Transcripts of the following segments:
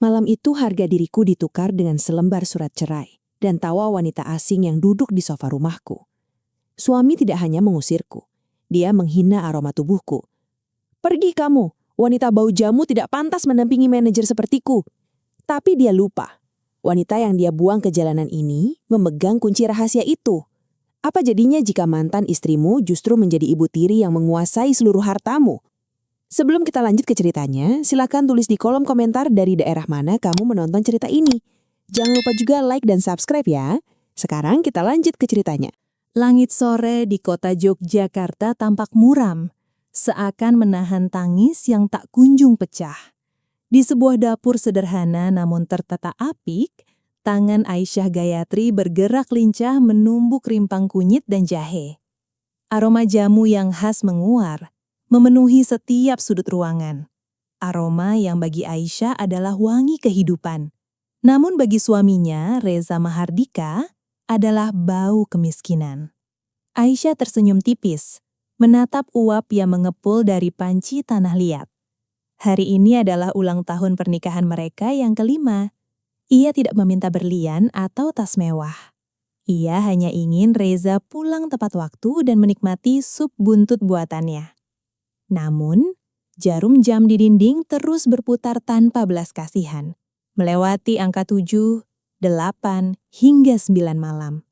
Malam itu harga diriku ditukar dengan selembar surat cerai dan tawa wanita asing yang duduk di sofa rumahku. Suami tidak hanya mengusirku, dia menghina aroma tubuhku. "Pergi kamu, wanita bau jamu tidak pantas mendampingi manajer sepertiku." Tapi dia lupa, wanita yang dia buang ke jalanan ini memegang kunci rahasia itu. Apa jadinya jika mantan istrimu justru menjadi ibu tiri yang menguasai seluruh hartamu? Sebelum kita lanjut ke ceritanya, silakan tulis di kolom komentar dari daerah mana kamu menonton cerita ini. Jangan lupa juga like dan subscribe ya. Sekarang kita lanjut ke ceritanya. Langit sore di kota Yogyakarta tampak muram, seakan menahan tangis yang tak kunjung pecah. Di sebuah dapur sederhana namun tertata apik, tangan Aisyah Gayatri bergerak lincah menumbuk rimpang kunyit dan jahe. Aroma jamu yang khas menguar, memenuhi setiap sudut ruangan. Aroma yang bagi Aisyah adalah wangi kehidupan. Namun bagi suaminya, Reza Mahardika, adalah bau kemiskinan. Aisyah tersenyum tipis, menatap uap yang mengepul dari panci tanah liat. Hari ini adalah ulang tahun pernikahan mereka yang kelima. Ia tidak meminta berlian atau tas mewah. Ia hanya ingin Reza pulang tepat waktu dan menikmati sup buntut buatannya. Namun, jarum jam di dinding terus berputar tanpa belas kasihan, melewati angka 7, 8, hingga 9 malam.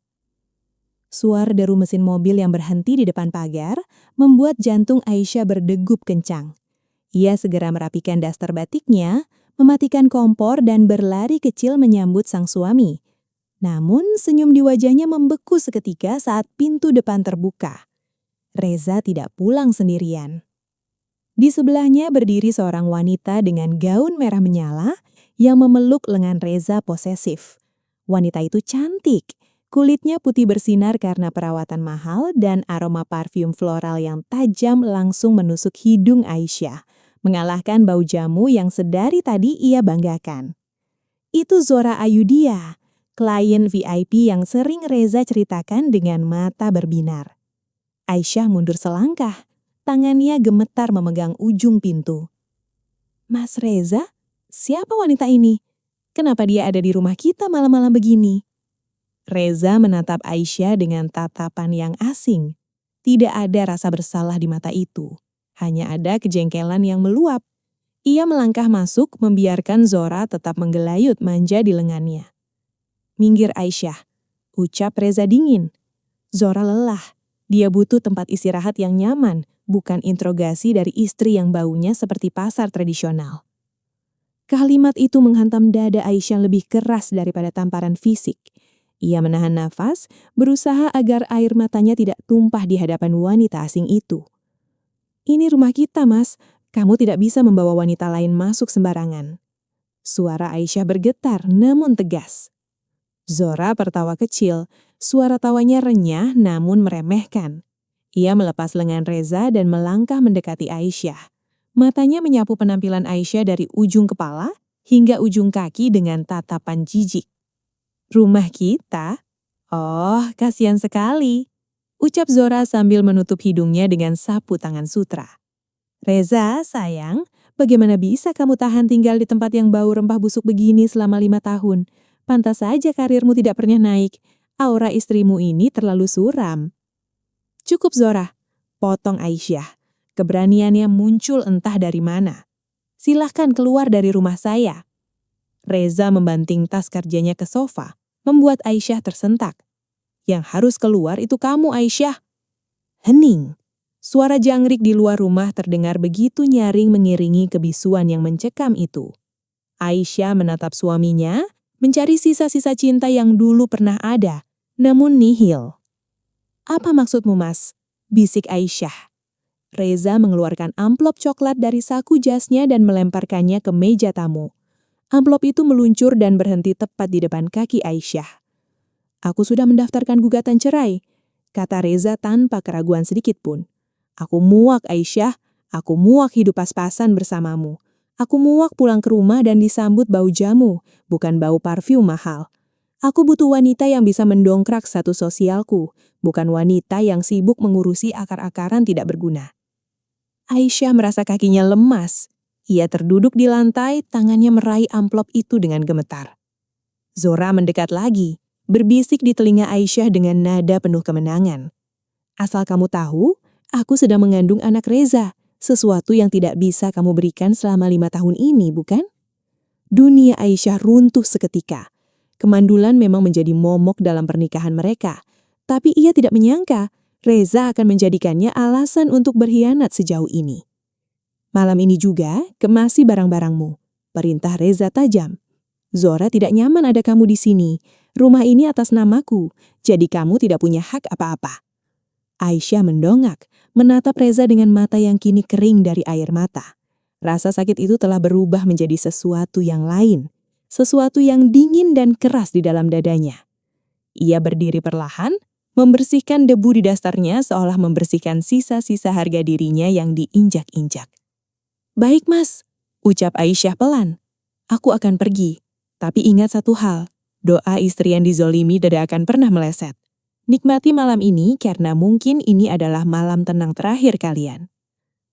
Suara deru mesin mobil yang berhenti di depan pagar membuat jantung Aisyah berdegup kencang. Ia segera merapikan daster batiknya, mematikan kompor dan berlari kecil menyambut sang suami. Namun senyum di wajahnya membeku seketika saat pintu depan terbuka. Reza tidak pulang sendirian. Di sebelahnya berdiri seorang wanita dengan gaun merah menyala yang memeluk lengan Reza posesif. Wanita itu cantik, kulitnya putih bersinar karena perawatan mahal dan aroma parfum floral yang tajam langsung menusuk hidung Aisyah, mengalahkan bau jamu yang sedari tadi ia banggakan. Itu Zora Ayudia, klien VIP yang sering Reza ceritakan dengan mata berbinar. Aisyah mundur selangkah, tangannya gemetar memegang ujung pintu. "Mas Reza, siapa wanita ini? Kenapa dia ada di rumah kita malam-malam begini?" Reza menatap Aisyah dengan tatapan yang asing. Tidak ada rasa bersalah di mata itu. Hanya ada kejengkelan yang meluap. Ia melangkah masuk membiarkan Zora tetap menggelayut manja di lengannya. "Minggir Aisyah," ucap Reza dingin. Zora lelah. Dia butuh tempat istirahat yang nyaman, bukan interogasi dari istri yang baunya seperti pasar tradisional. Kalimat itu menghantam dada Aisyah lebih keras daripada tamparan fisik. Ia menahan nafas, berusaha agar air matanya tidak tumpah di hadapan wanita asing itu. "Ini rumah kita, Mas. Kamu tidak bisa membawa wanita lain masuk sembarangan." Suara Aisyah bergetar namun tegas. Zora tertawa kecil, suara tawanya renyah namun meremehkan. Ia melepas lengan Reza dan melangkah mendekati Aisyah. Matanya menyapu penampilan Aisyah dari ujung kepala hingga ujung kaki dengan tatapan jijik. "Rumah kita? Oh, kasihan sekali," ucap Zora sambil menutup hidungnya dengan sapu tangan sutra. "Reza, sayang, bagaimana bisa kamu tahan tinggal di tempat yang bau rempah busuk begini selama 5 tahun? Pantas saja karirmu tidak pernah naik. Aura istrimu ini terlalu suram." "Cukup Zora," potong Aisyah. Keberaniannya muncul entah dari mana. "Silahkan keluar dari rumah saya." Reza membanting tas kerjanya ke sofa, membuat Aisyah tersentak. "Yang harus keluar itu kamu, Aisyah." Hening. Suara jangkrik di luar rumah terdengar begitu nyaring mengiringi kebisuan yang mencekam itu. Aisyah menatap suaminya, mencari sisa-sisa cinta yang dulu pernah ada, namun nihil. "Apa maksudmu, Mas?" bisik Aisyah. Reza mengeluarkan amplop coklat dari saku jasnya dan melemparkannya ke meja tamu. Amplop itu meluncur dan berhenti tepat di depan kaki Aisyah. "Aku sudah mendaftarkan gugatan cerai," kata Reza tanpa keraguan sedikit pun. "Aku muak Aisyah, aku muak hidup pas-pasan bersamamu. Aku muak pulang ke rumah dan disambut bau jamu, bukan bau parfum mahal. Aku butuh wanita yang bisa mendongkrak status sosialku, bukan wanita yang sibuk mengurusi akar-akaran tidak berguna." Aisyah merasa kakinya lemas. Ia terduduk di lantai, tangannya meraih amplop itu dengan gemetar. Zora mendekat lagi, berbisik di telinga Aisyah dengan nada penuh kemenangan. Asal kamu tahu, aku sedang mengandung anak Reza, sesuatu yang tidak bisa kamu berikan selama 5 tahun ini, bukan? Dunia Aisyah runtuh seketika. Kemandulan memang menjadi momok dalam pernikahan mereka, tapi ia tidak menyangka Reza akan menjadikannya alasan untuk berkhianat sejauh ini. Malam ini juga, kemasi barang-barangmu. Perintah Reza tajam. Zora tidak nyaman ada kamu di sini. Rumah ini atas namaku, jadi kamu tidak punya hak apa-apa. Aisyah mendongak, menatap Reza dengan mata yang kini kering dari air mata. Rasa sakit itu telah berubah menjadi sesuatu yang lain. Sesuatu yang dingin dan keras di dalam dadanya. Ia berdiri perlahan, membersihkan debu di dasarnya seolah membersihkan sisa-sisa harga dirinya yang diinjak-injak. Baik mas, ucap Aisyah pelan. Aku akan pergi, tapi ingat satu hal, doa istri yang dizolimi tidak akan pernah meleset. Nikmati malam ini karena mungkin ini adalah malam tenang terakhir kalian.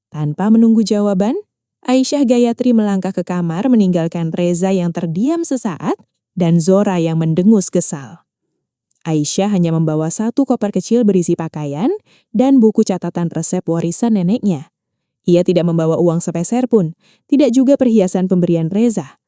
Tanpa menunggu jawaban, Aisyah Gayatri melangkah ke kamar meninggalkan Reza yang terdiam sesaat dan Zora yang mendengus kesal. Aisyah hanya membawa 1 koper kecil berisi pakaian dan buku catatan resep warisan neneknya. Ia tidak membawa uang sepeser pun, tidak juga perhiasan pemberian Reza.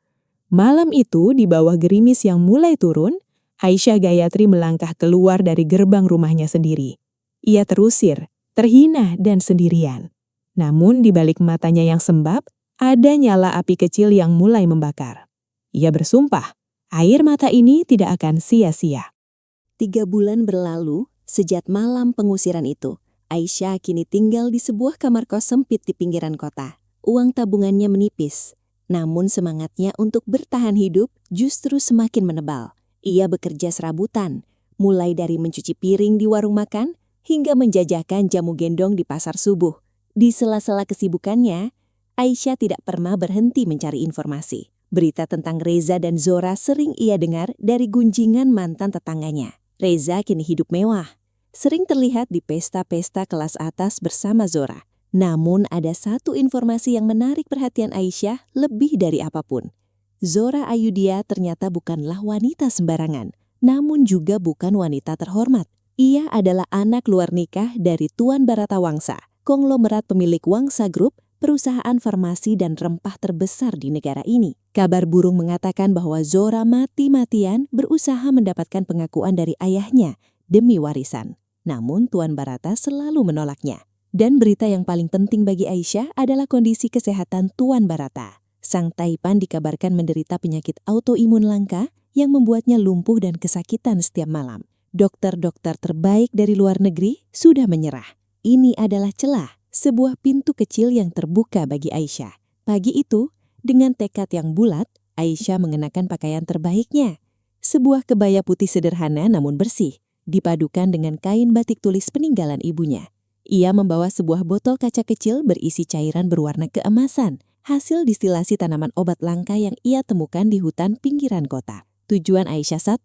Malam itu, di bawah gerimis yang mulai turun, Aisyah Gayatri melangkah keluar dari gerbang rumahnya sendiri. Ia terusir, terhina dan sendirian. Namun di balik matanya yang sembab, ada nyala api kecil yang mulai membakar. Ia bersumpah, air mata ini tidak akan sia-sia. 3 bulan berlalu, sejak malam pengusiran itu. Aisyah kini tinggal di sebuah kamar kos sempit di pinggiran kota. Uang tabungannya menipis, namun semangatnya untuk bertahan hidup justru semakin menebal. Ia bekerja serabutan, mulai dari mencuci piring di warung makan hingga menjajakan jamu gendong di pasar subuh. Di sela-sela kesibukannya, Aisyah tidak pernah berhenti mencari informasi. Berita tentang Reza dan Zora sering ia dengar dari gunjingan mantan tetangganya. Reza kini hidup mewah, sering terlihat di pesta-pesta kelas atas bersama Zora. Namun ada satu informasi yang menarik perhatian Aisyah lebih dari apapun. Zora Ayudia ternyata bukanlah wanita sembarangan, namun juga bukan wanita terhormat. Ia adalah anak luar nikah dari Tuan Barata Wangsa, konglomerat pemilik Wangsa Group, perusahaan farmasi dan rempah terbesar di negara ini. Kabar burung mengatakan bahwa Zora mati-matian berusaha mendapatkan pengakuan dari ayahnya demi warisan. Namun Tuan Barata selalu menolaknya. Dan berita yang paling penting bagi Aisyah adalah kondisi kesehatan Tuan Barata. Sang Taipan dikabarkan menderita penyakit autoimun langka yang membuatnya lumpuh dan kesakitan setiap malam. Dokter-dokter terbaik dari luar negeri sudah menyerah. Ini adalah celah, sebuah pintu kecil yang terbuka bagi Aisyah. Pagi itu, dengan tekad yang bulat, Aisyah mengenakan pakaian terbaiknya. Sebuah kebaya putih sederhana namun bersih, dipadukan dengan kain batik tulis peninggalan ibunya. Ia membawa sebuah botol kaca kecil berisi cairan berwarna keemasan, hasil distilasi tanaman obat langka yang ia temukan di hutan pinggiran kota. Tujuan Aisyah 1,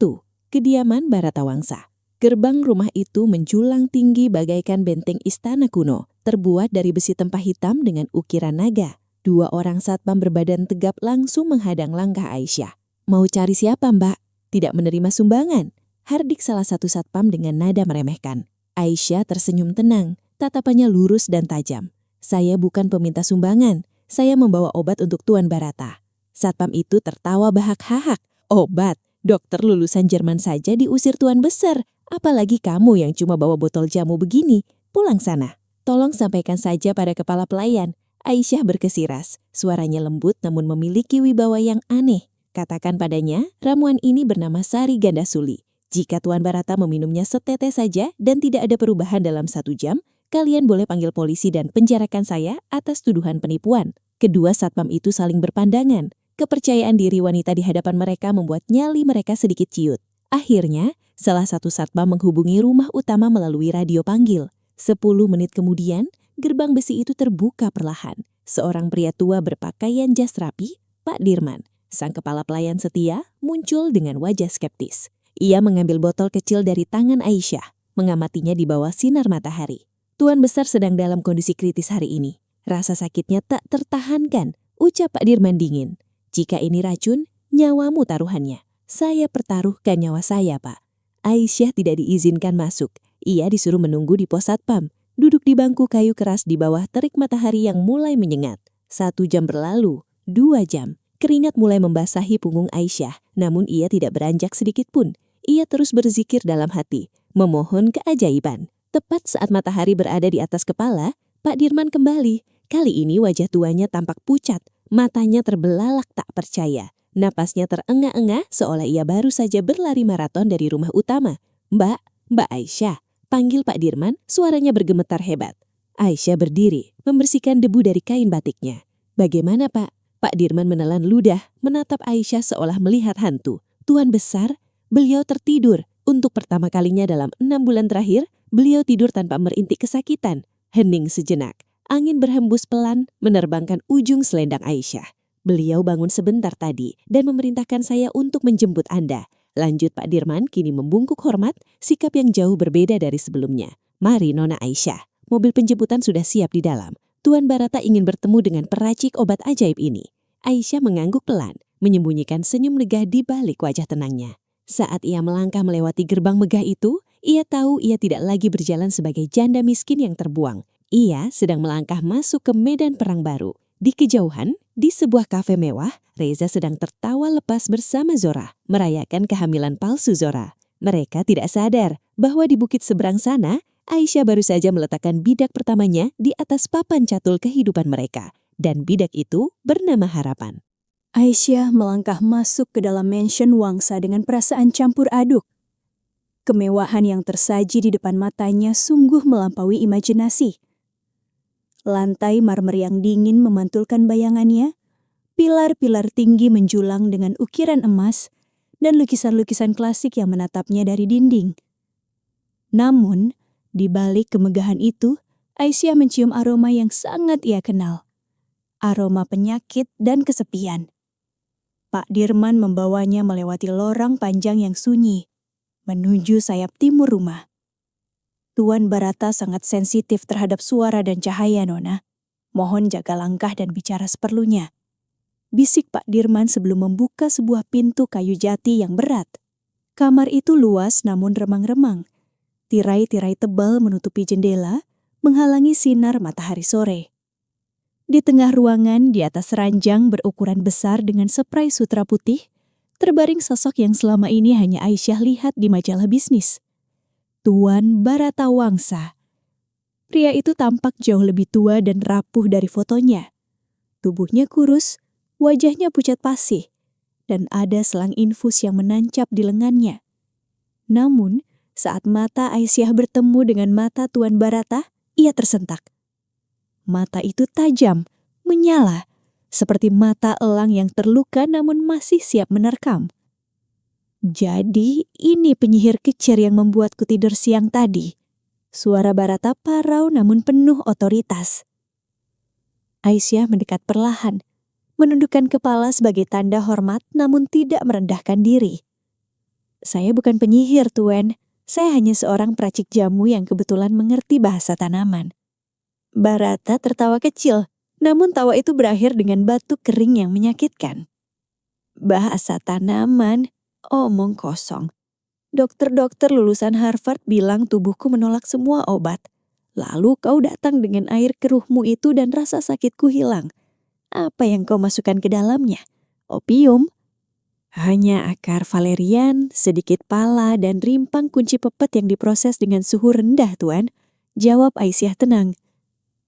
kediaman Barata Wangsa. Gerbang rumah itu menjulang tinggi bagaikan benteng istana kuno, terbuat dari besi tempah hitam dengan ukiran naga. 2 orang satpam berbadan tegap langsung menghadang langkah Aisyah. Mau cari siapa, Mbak? Tidak menerima sumbangan, hardik salah satu satpam dengan nada meremehkan. Aisyah tersenyum tenang, tatapannya lurus dan tajam. Saya bukan peminta sumbangan, saya membawa obat untuk Tuan Barata. Satpam itu tertawa bahak-hahak. Obat? Dokter lulusan Jerman saja diusir Tuan Besar. Apalagi kamu yang cuma bawa botol jamu begini. Pulang sana. Tolong sampaikan saja pada kepala pelayan. Aisyah berkesiras. Suaranya lembut namun memiliki wibawa yang aneh. Katakan padanya, ramuan ini bernama Sari Ganda Suli. Jika Tuan Barata meminumnya setetes saja dan tidak ada perubahan dalam 1 jam, kalian boleh panggil polisi dan penjarakan saya atas tuduhan penipuan. Kedua satpam itu saling berpandangan. Kepercayaan diri wanita di hadapan mereka membuat nyali mereka sedikit ciut. Akhirnya, salah satu satpam menghubungi rumah utama melalui radio panggil. 10 menit kemudian, gerbang besi itu terbuka perlahan. Seorang pria tua berpakaian jas rapi, Pak Dirman, sang kepala pelayan setia, muncul dengan wajah skeptis. Ia mengambil botol kecil dari tangan Aisyah, mengamatinya di bawah sinar matahari. Tuan Besar sedang dalam kondisi kritis hari ini. Rasa sakitnya tak tertahankan, ucap Pak Dirman dingin. Jika ini racun, nyawamu taruhannya. Saya pertaruhkan nyawa saya, Pak. Aisyah tidak diizinkan masuk. Ia disuruh menunggu di pos satpam, duduk di bangku kayu keras di bawah terik matahari yang mulai menyengat. 1 jam berlalu, 2 jam. Keringat mulai membasahi punggung Aisyah, namun ia tidak beranjak sedikit pun. Ia terus berzikir dalam hati, memohon keajaiban. Tepat saat matahari berada di atas kepala, Pak Dirman kembali. Kali ini wajah tuanya tampak pucat, matanya terbelalak tak percaya. Napasnya terengah-engah seolah ia baru saja berlari maraton dari rumah utama. Mbak Aisyah, panggil Pak Dirman, suaranya bergemetar hebat. Aisyah berdiri, membersihkan debu dari kain batiknya. Bagaimana, Pak? Pak Dirman menelan ludah, menatap Aisyah seolah melihat hantu. Tuan besar, beliau tertidur. Untuk pertama kalinya dalam 6 bulan terakhir, beliau tidur tanpa merintih kesakitan. Hening sejenak, angin berhembus pelan menerbangkan ujung selendang Aisyah. Beliau bangun sebentar tadi dan memerintahkan saya untuk menjemput Anda. Lanjut Pak Dirman kini membungkuk hormat, sikap yang jauh berbeda dari sebelumnya. Mari Nona Aisyah, mobil penjemputan sudah siap di dalam. Tuan Barata ingin bertemu dengan peracik obat ajaib ini. Aisyah mengangguk pelan, menyembunyikan senyum lega di balik wajah tenangnya. Saat ia melangkah melewati gerbang megah itu, ia tahu ia tidak lagi berjalan sebagai janda miskin yang terbuang. Ia sedang melangkah masuk ke medan perang baru. Di kejauhan, di sebuah kafe mewah, Reza sedang tertawa lepas bersama Zora, merayakan kehamilan palsu Zora. Mereka tidak sadar bahwa di bukit seberang sana, Aisyah baru saja meletakkan bidak pertamanya di atas papan catul kehidupan mereka. Dan bidak itu bernama Harapan. Aisyah melangkah masuk ke dalam mansion Wangsa dengan perasaan campur aduk. Kemewahan yang tersaji di depan matanya sungguh melampaui imajinasi. Lantai marmer yang dingin memantulkan bayangannya, pilar-pilar tinggi menjulang dengan ukiran emas, dan lukisan-lukisan klasik yang menatapnya dari dinding. Namun, di balik kemegahan itu, Aisyah mencium aroma yang sangat ia kenal. Aroma penyakit dan kesepian. Pak Dirman membawanya melewati lorong panjang yang sunyi, menuju sayap timur rumah. Tuan Barata sangat sensitif terhadap suara dan cahaya, Nona. Mohon jaga langkah dan bicara seperlunya. Bisik Pak Dirman sebelum membuka sebuah pintu kayu jati yang berat. Kamar itu luas namun remang-remang. Tirai-tirai tebal menutupi jendela, menghalangi sinar matahari sore. Di tengah ruangan, di atas ranjang berukuran besar dengan spray sutra putih, terbaring sosok yang selama ini hanya Aisyah lihat di majalah bisnis. Tuan Barata Wangsa. Pria itu tampak jauh lebih tua dan rapuh dari fotonya. Tubuhnya kurus, wajahnya pucat pasih, dan ada selang infus yang menancap di lengannya. Namun, saat mata Aisyah bertemu dengan mata Tuan Barata, ia tersentak. Mata itu tajam, menyala, seperti mata elang yang terluka namun masih siap menerkam. Jadi, ini penyihir kecil yang membuatku tidur siang tadi. Suara Barata parau namun penuh otoritas. Aisyah mendekat perlahan, menundukkan kepala sebagai tanda hormat namun tidak merendahkan diri. Saya bukan penyihir, Tuan. Saya hanya seorang peracik jamu yang kebetulan mengerti bahasa tanaman. Barata tertawa kecil, namun tawa itu berakhir dengan batuk kering yang menyakitkan. Bahasa tanaman, omong kosong. Dokter-dokter lulusan Harvard bilang tubuhku menolak semua obat. Lalu kau datang dengan air keruhmu itu dan rasa sakitku hilang. Apa yang kau masukkan ke dalamnya? Opium? Hanya akar valerian, sedikit pala, dan rimpang kunci pepet yang diproses dengan suhu rendah, Tuan. Jawab Aisyah tenang.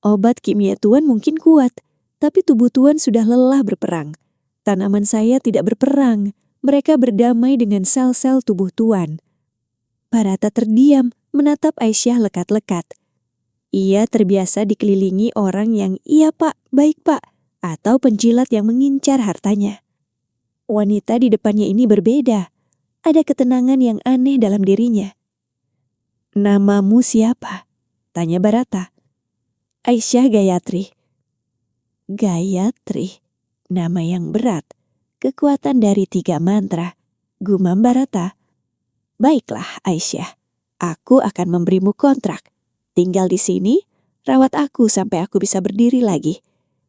Obat kimia Tuan mungkin kuat, tapi tubuh Tuan sudah lelah berperang. Tanaman saya tidak berperang, mereka berdamai dengan sel-sel tubuh Tuan. Barata terdiam, menatap Aisyah lekat-lekat. Ia terbiasa dikelilingi orang yang iya pak, baik pak, atau penjilat yang mengincar hartanya. Wanita di depannya ini berbeda. Ada ketenangan yang aneh dalam dirinya. Namamu siapa? Tanya Barata. Aisyah Gayatri. Gayatri, nama yang berat. Kekuatan dari 3 mantra. Gumam Barata. Baiklah Aisyah, aku akan memberimu kontrak. Tinggal di sini, rawat aku sampai aku bisa berdiri lagi.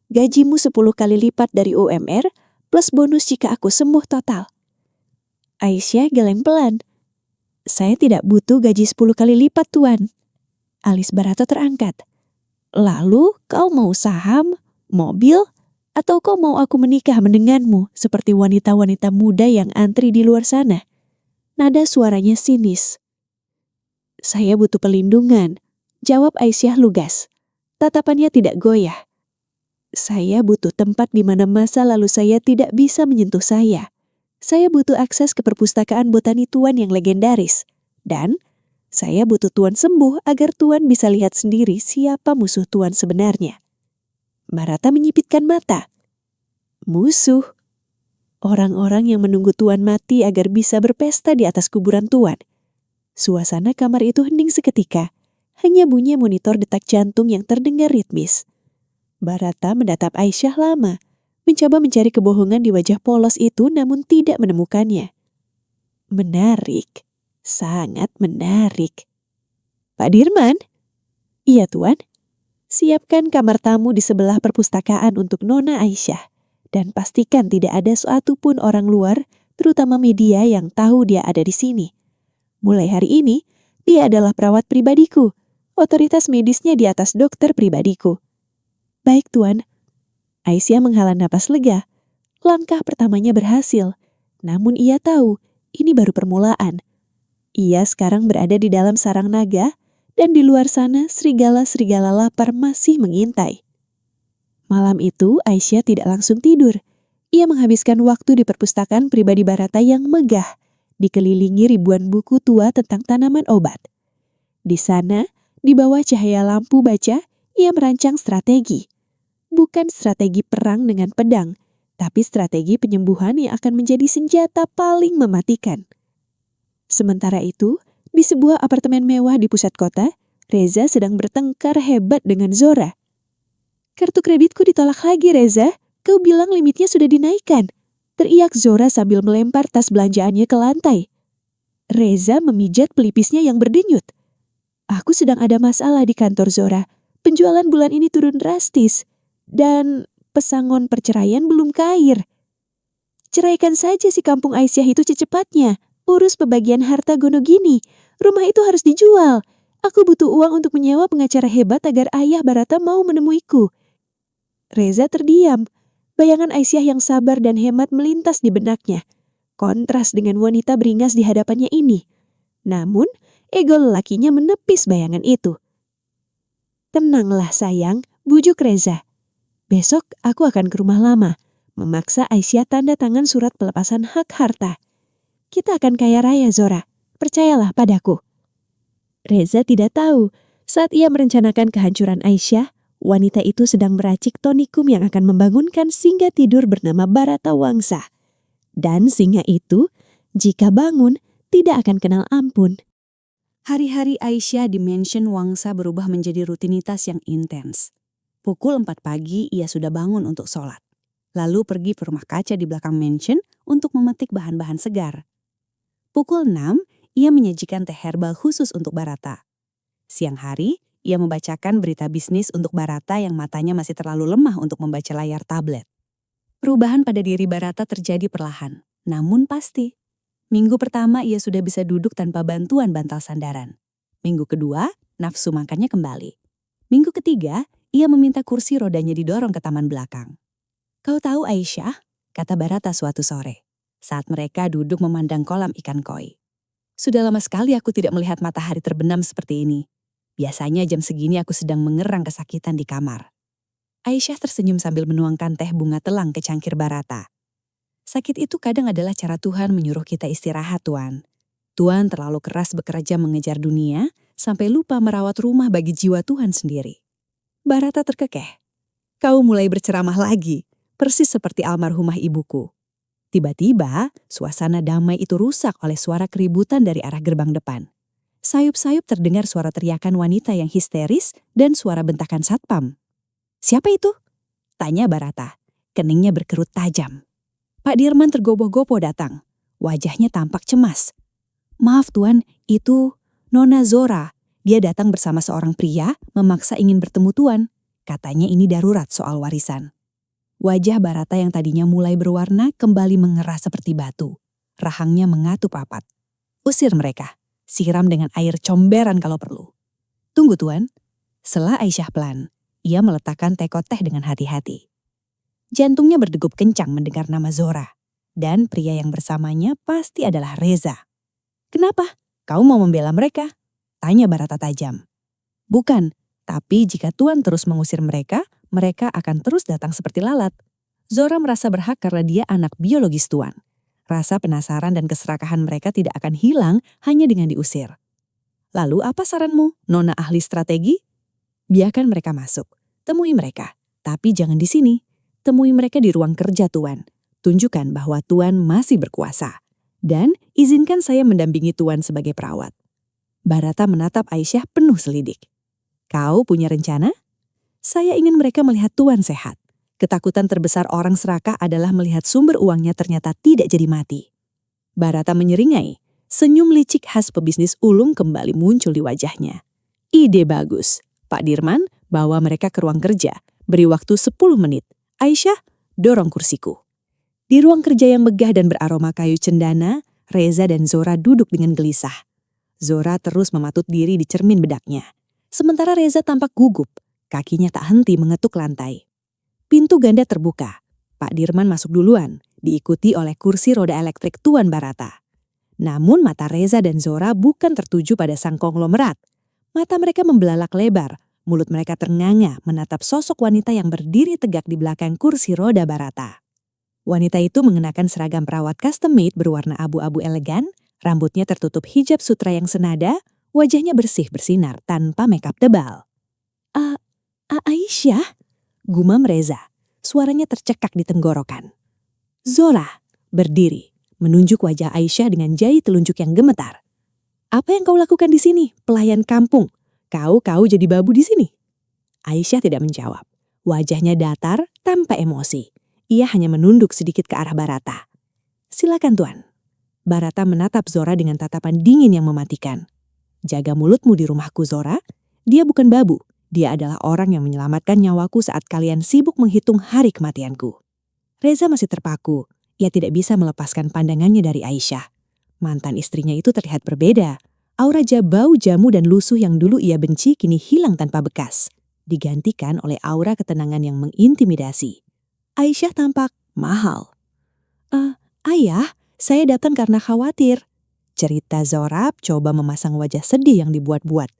Gajimu 10 kali lipat dari UMR plus bonus jika aku sembuh total. Aisyah geleng pelan. Saya tidak butuh gaji 10 kali lipat, Tuan. Alis Barata terangkat. Lalu kau mau saham, mobil, atau kau mau aku menikah mendenganmu seperti wanita-wanita muda yang antri di luar sana? Nada suaranya sinis. Saya butuh pelindungan, jawab Aisyah lugas. Tatapannya tidak goyah. Saya butuh tempat di mana masa lalu saya tidak bisa menyentuh saya. Saya butuh akses ke perpustakaan botani Tuan yang legendaris. Dan saya butuh Tuan sembuh agar Tuan bisa lihat sendiri siapa musuh Tuan sebenarnya. Barata menyipitkan mata. Musuh? Orang-orang yang menunggu Tuan mati agar bisa berpesta di atas kuburan Tuan. Suasana kamar itu hening seketika. Hanya bunyi monitor detak jantung yang terdengar ritmis. Barata menatap Aisyah lama, mencoba mencari kebohongan di wajah polos itu namun tidak menemukannya. Menarik, sangat menarik. Pak Dirman? Iya, Tuan. Siapkan kamar tamu di sebelah perpustakaan untuk Nona Aisyah. Dan pastikan tidak ada suatu pun orang luar, terutama media yang tahu dia ada di sini. Mulai hari ini, dia adalah perawat pribadiku. Otoritas medisnya di atas dokter pribadiku. Baik, Tuan. Aisyah menghela napas lega. Langkah pertamanya berhasil. Namun ia tahu, ini baru permulaan. Ia sekarang berada di dalam sarang naga, dan di luar sana serigala-serigala lapar masih mengintai. Malam itu Aisyah tidak langsung tidur. Ia menghabiskan waktu di perpustakaan pribadi Barata yang megah, dikelilingi ribuan buku tua tentang tanaman obat. Di sana, di bawah cahaya lampu baca, ia merancang strategi. Bukan strategi perang dengan pedang, tapi strategi penyembuhan yang akan menjadi senjata paling mematikan. Sementara itu, di sebuah apartemen mewah di pusat kota, Reza sedang bertengkar hebat dengan Zora. Kartu kreditku ditolak lagi, Reza. Kau bilang limitnya sudah dinaikkan. Teriak Zora sambil melempar tas belanjaannya ke lantai. Reza memijat pelipisnya yang berdenyut. Aku sedang ada masalah di kantor, Zora. Penjualan bulan ini turun drastis. Dan pesangon perceraian belum cair. Ceraikan saja si kampung Aisyah itu secepatnya. Urus pembagian harta gono gini. Rumah itu harus dijual. Aku butuh uang untuk menyewa pengacara hebat agar ayah Barata mau menemuiku. Reza terdiam. Bayangan Aisyah yang sabar dan hemat melintas di benaknya. Kontras dengan wanita beringas di hadapannya ini. Namun, ego lelakinya menepis bayangan itu. Tenanglah sayang, bujuk Reza. Besok aku akan ke rumah lama, memaksa Aisyah tanda tangan surat pelepasan hak harta. Kita akan kaya raya, Zora. Percayalah padaku. Reza tidak tahu, saat ia merencanakan kehancuran Aisyah, wanita itu sedang meracik tonikum yang akan membangunkan singa tidur bernama Barata Wangsa. Dan singa itu, jika bangun, tidak akan kenal ampun. Hari-hari Aisyah di mansion Wangsa berubah menjadi rutinitas yang intens. Pukul 4 pagi ia sudah bangun untuk sholat. Lalu pergi ke rumah kaca di belakang mansion untuk memetik bahan-bahan segar. Pukul 6, ia menyajikan teh herbal khusus untuk Barata. Siang hari, ia membacakan berita bisnis untuk Barata yang matanya masih terlalu lemah untuk membaca layar tablet. Perubahan pada diri Barata terjadi perlahan, namun pasti. Minggu pertama ia sudah bisa duduk tanpa bantuan bantal sandaran. Minggu kedua, nafsu makannya kembali. Minggu ketiga, ia meminta kursi rodanya didorong ke taman belakang. Kau tahu Aisyah, kata Barata suatu sore, saat mereka duduk memandang kolam ikan koi. Sudah lama sekali aku tidak melihat matahari terbenam seperti ini. Biasanya jam segini aku sedang mengerang kesakitan di kamar. Aisyah tersenyum sambil menuangkan teh bunga telang ke cangkir Barata. Sakit itu kadang adalah cara Tuhan menyuruh kita istirahat, Tuan. Tuhan terlalu keras bekerja mengejar dunia sampai lupa merawat rumah bagi jiwa Tuhan sendiri. Barata terkekeh. Kau mulai berceramah lagi, persis seperti almarhumah ibuku. Tiba-tiba, suasana damai itu rusak oleh suara keributan dari arah gerbang depan. Sayup-sayup terdengar suara teriakan wanita yang histeris dan suara bentakan satpam. Siapa itu? Tanya Barata. Keningnya berkerut tajam. Pak Dirman tergopoh-gopoh datang. Wajahnya tampak cemas. Maaf Tuan, itu Nona Zora. Dia datang bersama seorang pria memaksa ingin bertemu Tuan. Katanya ini darurat soal warisan. Wajah Barata yang tadinya mulai berwarna kembali mengerah seperti batu. Rahangnya mengatup rapat. Usir mereka, siram dengan air comberan kalau perlu. Tunggu Tuan. Sela Aisyah pelan, ia meletakkan teko teh dengan hati-hati. Jantungnya berdegup kencang mendengar nama Zora. Dan pria yang bersamanya pasti adalah Reza. Kenapa? Kau mau membela mereka? Tanya Barata tajam. Bukan, tapi jika Tuan terus mengusir mereka, mereka akan terus datang seperti lalat. Zora merasa berhak karena dia anak biologis Tuan. Rasa penasaran dan keserakahan mereka tidak akan hilang hanya dengan diusir. Lalu apa saranmu, Nona ahli strategi? Biarkan mereka masuk. Temui mereka. Tapi jangan di sini. Temui mereka di ruang kerja Tuan. Tunjukkan bahwa Tuan masih berkuasa. Dan izinkan saya mendampingi Tuan sebagai perawat. Barata menatap Aisyah penuh selidik. Kau punya rencana? Saya ingin mereka melihat Tuan sehat. Ketakutan terbesar orang serakah adalah melihat sumber uangnya ternyata tidak jadi mati. Barata menyeringai. Senyum licik khas pebisnis ulung kembali muncul di wajahnya. Ide bagus. Pak Dirman, bawa mereka ke ruang kerja. Beri waktu 10 menit. Aisyah, dorong kursiku. Di ruang kerja yang megah dan beraroma kayu cendana, Reza dan Zora duduk dengan gelisah. Zora terus mematut diri di cermin bedaknya. Sementara Reza tampak gugup. Kakinya tak henti mengetuk lantai. Pintu ganda terbuka. Pak Dirman masuk duluan, diikuti oleh kursi roda elektrik Tuan Barata. Namun mata Reza dan Zora bukan tertuju pada sang konglomerat. Mata mereka membelalak lebar, mulut mereka ternganga menatap sosok wanita yang berdiri tegak di belakang kursi roda Barata. Wanita itu mengenakan seragam perawat custom-made berwarna abu-abu elegan, rambutnya tertutup hijab sutra yang senada, wajahnya bersih bersinar tanpa makeup tebal. Aisyah? Gumam Reza, suaranya tercekak di tenggorokan. Zora berdiri, menunjuk wajah Aisyah dengan jari telunjuk yang gemetar. Apa yang kau lakukan di sini, pelayan kampung? Kau jadi babu di sini? Aisyah tidak menjawab. Wajahnya datar tanpa emosi. Ia hanya menunduk sedikit ke arah Barata. Silakan Tuan. Barata menatap Zora dengan tatapan dingin yang mematikan. Jaga mulutmu di rumahku Zora. Dia bukan babu. Dia adalah orang yang menyelamatkan nyawaku saat kalian sibuk menghitung hari kematianku. Reza masih terpaku. Ia tidak bisa melepaskan pandangannya dari Aisyah. Mantan istrinya itu terlihat berbeda. Aura bau jamu dan lusuh yang dulu ia benci kini hilang tanpa bekas. Digantikan oleh aura ketenangan yang mengintimidasi. Aisyah tampak mahal. Ayah, saya datang karena khawatir. Cerita Zora coba memasang wajah sedih yang dibuat-buat.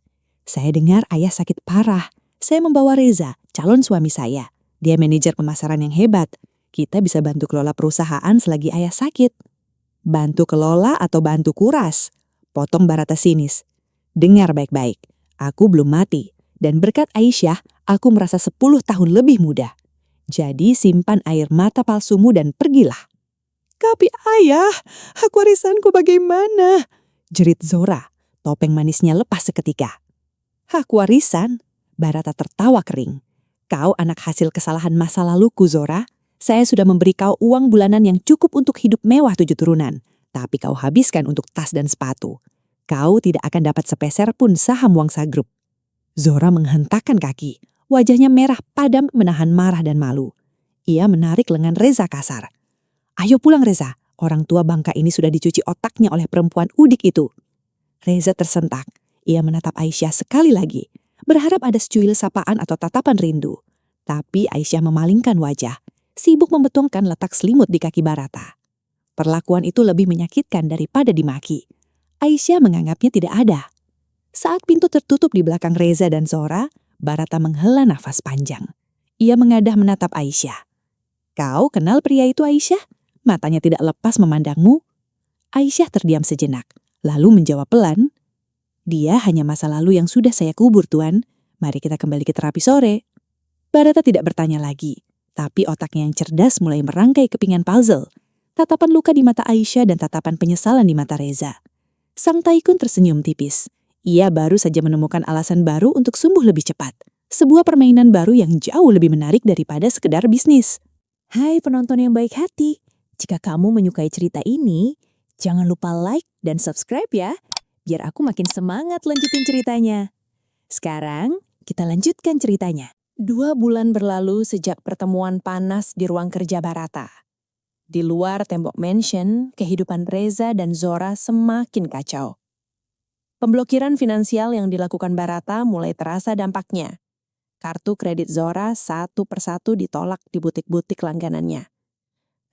Saya dengar ayah sakit parah. Saya membawa Reza, calon suami saya. Dia manajer pemasaran yang hebat. Kita bisa bantu kelola perusahaan selagi ayah sakit. Bantu kelola atau bantu kuras? Potong Barata sinis. Dengar baik-baik, aku belum mati. Dan berkat Aisyah, aku merasa 10 tahun lebih muda. Jadi simpan air mata palsumu dan pergilah. Tapi ayah, hak warisanku bagaimana? Jerit Zora, topeng manisnya lepas seketika. Hak warisan? Barata tertawa kering. Kau anak hasil kesalahan masa laluku Zora. Saya sudah memberi kau uang bulanan yang cukup untuk hidup mewah 7 turunan. Tapi kau habiskan untuk tas dan sepatu. Kau tidak akan dapat sepeser pun saham Wangsa Group. Zora menghentakkan kaki. Wajahnya merah padam menahan marah dan malu. Ia menarik lengan Reza kasar. Ayo pulang Reza, orang tua bangka ini sudah dicuci otaknya oleh perempuan udik itu. Reza tersentak. Ia menatap Aisyah sekali lagi, berharap ada secuil sapaan atau tatapan rindu. Tapi Aisyah memalingkan wajah, sibuk membetulkan letak selimut di kaki Barata. Perlakuan itu lebih menyakitkan daripada dimaki. Aisyah menganggapnya tidak ada. Saat pintu tertutup di belakang Reza dan Zora, Barata menghela nafas panjang. Ia mengadah menatap Aisyah. Kau kenal pria itu Aisyah? Matanya tidak lepas memandangmu. Aisyah terdiam sejenak, lalu menjawab pelan. Dia hanya masa lalu yang sudah saya kubur Tuan. Mari kita kembali ke terapi sore. Barata tidak bertanya lagi, tapi otaknya yang cerdas mulai merangkai kepingan puzzle. Tatapan luka di mata Aisyah dan tatapan penyesalan di mata Reza. Sang Taikun tersenyum tipis. Ia baru saja menemukan alasan baru untuk sembuh lebih cepat. Sebuah permainan baru yang jauh lebih menarik daripada sekedar bisnis. Hai penonton yang baik hati, jika kamu menyukai cerita ini, jangan lupa like dan subscribe ya, biar aku makin semangat lanjutin ceritanya. Sekarang kita lanjutkan ceritanya. 2 bulan berlalu sejak pertemuan panas di ruang kerja Barata. Di luar tembok mansion, kehidupan Reza dan Zora semakin kacau. Pemblokiran finansial yang dilakukan Barata mulai terasa dampaknya. Kartu kredit Zora satu persatu ditolak di butik-butik langganannya.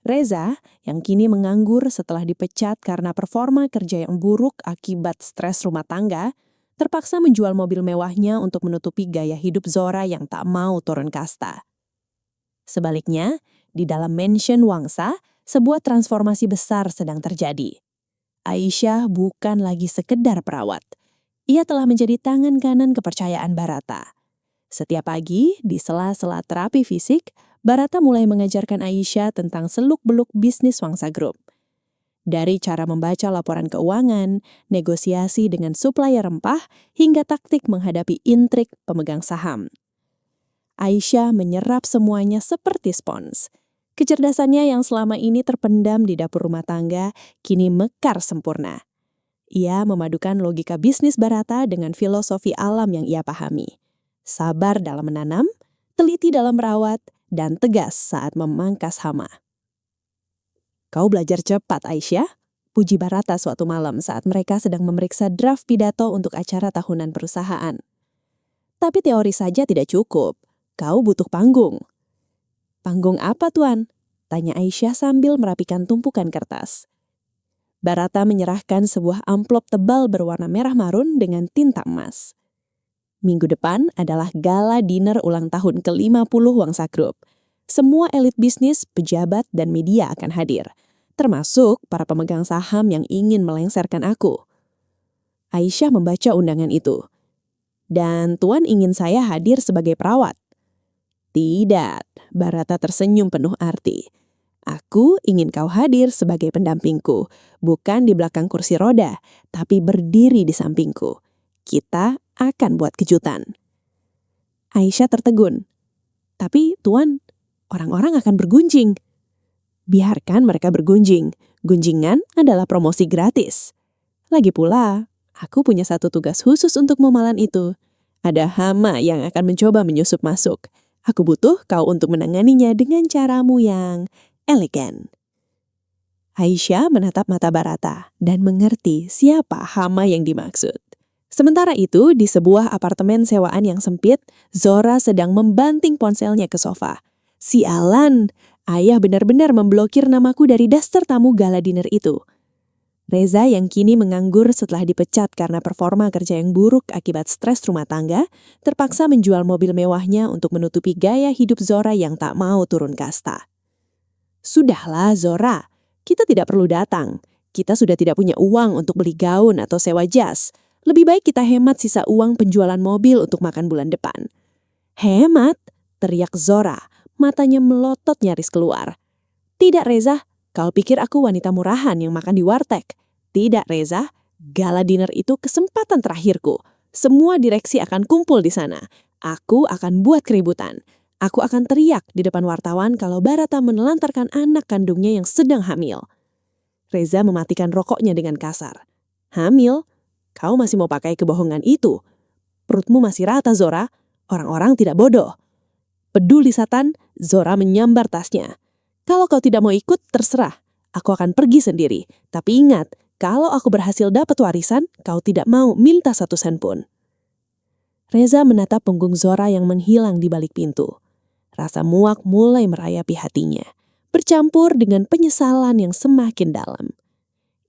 Reza, yang kini menganggur setelah dipecat karena performa kerja yang buruk akibat stres rumah tangga, terpaksa menjual mobil mewahnya untuk menutupi gaya hidup Zora yang tak mau turun kasta. Sebaliknya, di dalam mansion Wangsa, sebuah transformasi besar sedang terjadi. Aisyah bukan lagi sekedar perawat. Ia telah menjadi tangan kanan kepercayaan Barata. Setiap pagi, di sela-sela terapi fisik, Barata mulai mengajarkan Aisyah tentang seluk-beluk bisnis Wangsa Group. Dari cara membaca laporan keuangan, negosiasi dengan supplier rempah, hingga taktik menghadapi intrik pemegang saham. Aisyah menyerap semuanya seperti spons. Kecerdasannya yang selama ini terpendam di dapur rumah tangga, kini mekar sempurna. Ia memadukan logika bisnis Barata dengan filosofi alam yang ia pahami. Sabar dalam menanam, teliti dalam merawat, dan tegas saat memangkas hama. "Kau belajar cepat, Aisyah," puji Barata suatu malam saat mereka sedang memeriksa draft pidato untuk acara tahunan perusahaan. "Tapi teori saja tidak cukup. Kau butuh panggung." "Panggung apa, Tuan?" tanya Aisyah sambil merapikan tumpukan kertas. Barata menyerahkan sebuah amplop tebal berwarna merah marun dengan tinta emas. "Minggu depan adalah gala dinner ulang tahun ke-50 Wangsa Group. Semua elit bisnis, pejabat, dan media akan hadir, termasuk para pemegang saham yang ingin melengsarkan aku." Aisyah membaca undangan itu. "Dan Tuan ingin saya hadir sebagai perawat?" "Tidak," Barata tersenyum penuh arti. "Aku ingin kau hadir sebagai pendampingku, bukan di belakang kursi roda, tapi berdiri di sampingku. Kita akan buat kejutan." Aisyah tertegun. "Tapi Tuan, orang-orang akan bergunjing." "Biarkan mereka bergunjing. Gunjingan adalah promosi gratis. Lagi pula, aku punya satu tugas khusus untuk momalan itu. Ada hama yang akan mencoba menyusup masuk. Aku butuh kau untuk menanganinya dengan caramu yang elegan." Aisyah menatap mata Barata dan mengerti siapa hama yang dimaksud. Sementara itu, di sebuah apartemen sewaan yang sempit, Zora sedang membanting ponselnya ke sofa. "Sialan, ayah benar-benar memblokir namaku dari daster tamu gala dinner itu." Reza yang kini menganggur setelah dipecat karena performa kerja yang buruk akibat stres rumah tangga, terpaksa menjual mobil mewahnya untuk menutupi gaya hidup Zora yang tak mau turun kasta. "Sudahlah Zora, kita tidak perlu datang. Kita sudah tidak punya uang untuk beli gaun atau sewa jas. Lebih baik kita hemat sisa uang penjualan mobil untuk makan bulan depan." "Hemat?" teriak Zora, matanya melotot nyaris keluar. "Tidak Reza, kau pikir aku wanita murahan yang makan di warteg? Tidak Reza, gala dinner itu kesempatan terakhirku. Semua direksi akan kumpul di sana. Aku akan buat keributan. Aku akan teriak di depan wartawan kalau Barata menelantarkan anak kandungnya yang sedang hamil." Reza mematikan rokoknya dengan kasar. "Hamil? Kau masih mau pakai kebohongan itu? Perutmu masih rata, Zora. Orang-orang tidak bodoh." "Peduli setan," Zora menyambar tasnya. "Kalau kau tidak mau ikut, terserah. Aku akan pergi sendiri. Tapi ingat, kalau aku berhasil dapat warisan, kau tidak mau minta 1 sen pun." Reza menatap punggung Zora yang menghilang di balik pintu. Rasa muak mulai merayapi hatinya, bercampur dengan penyesalan yang semakin dalam.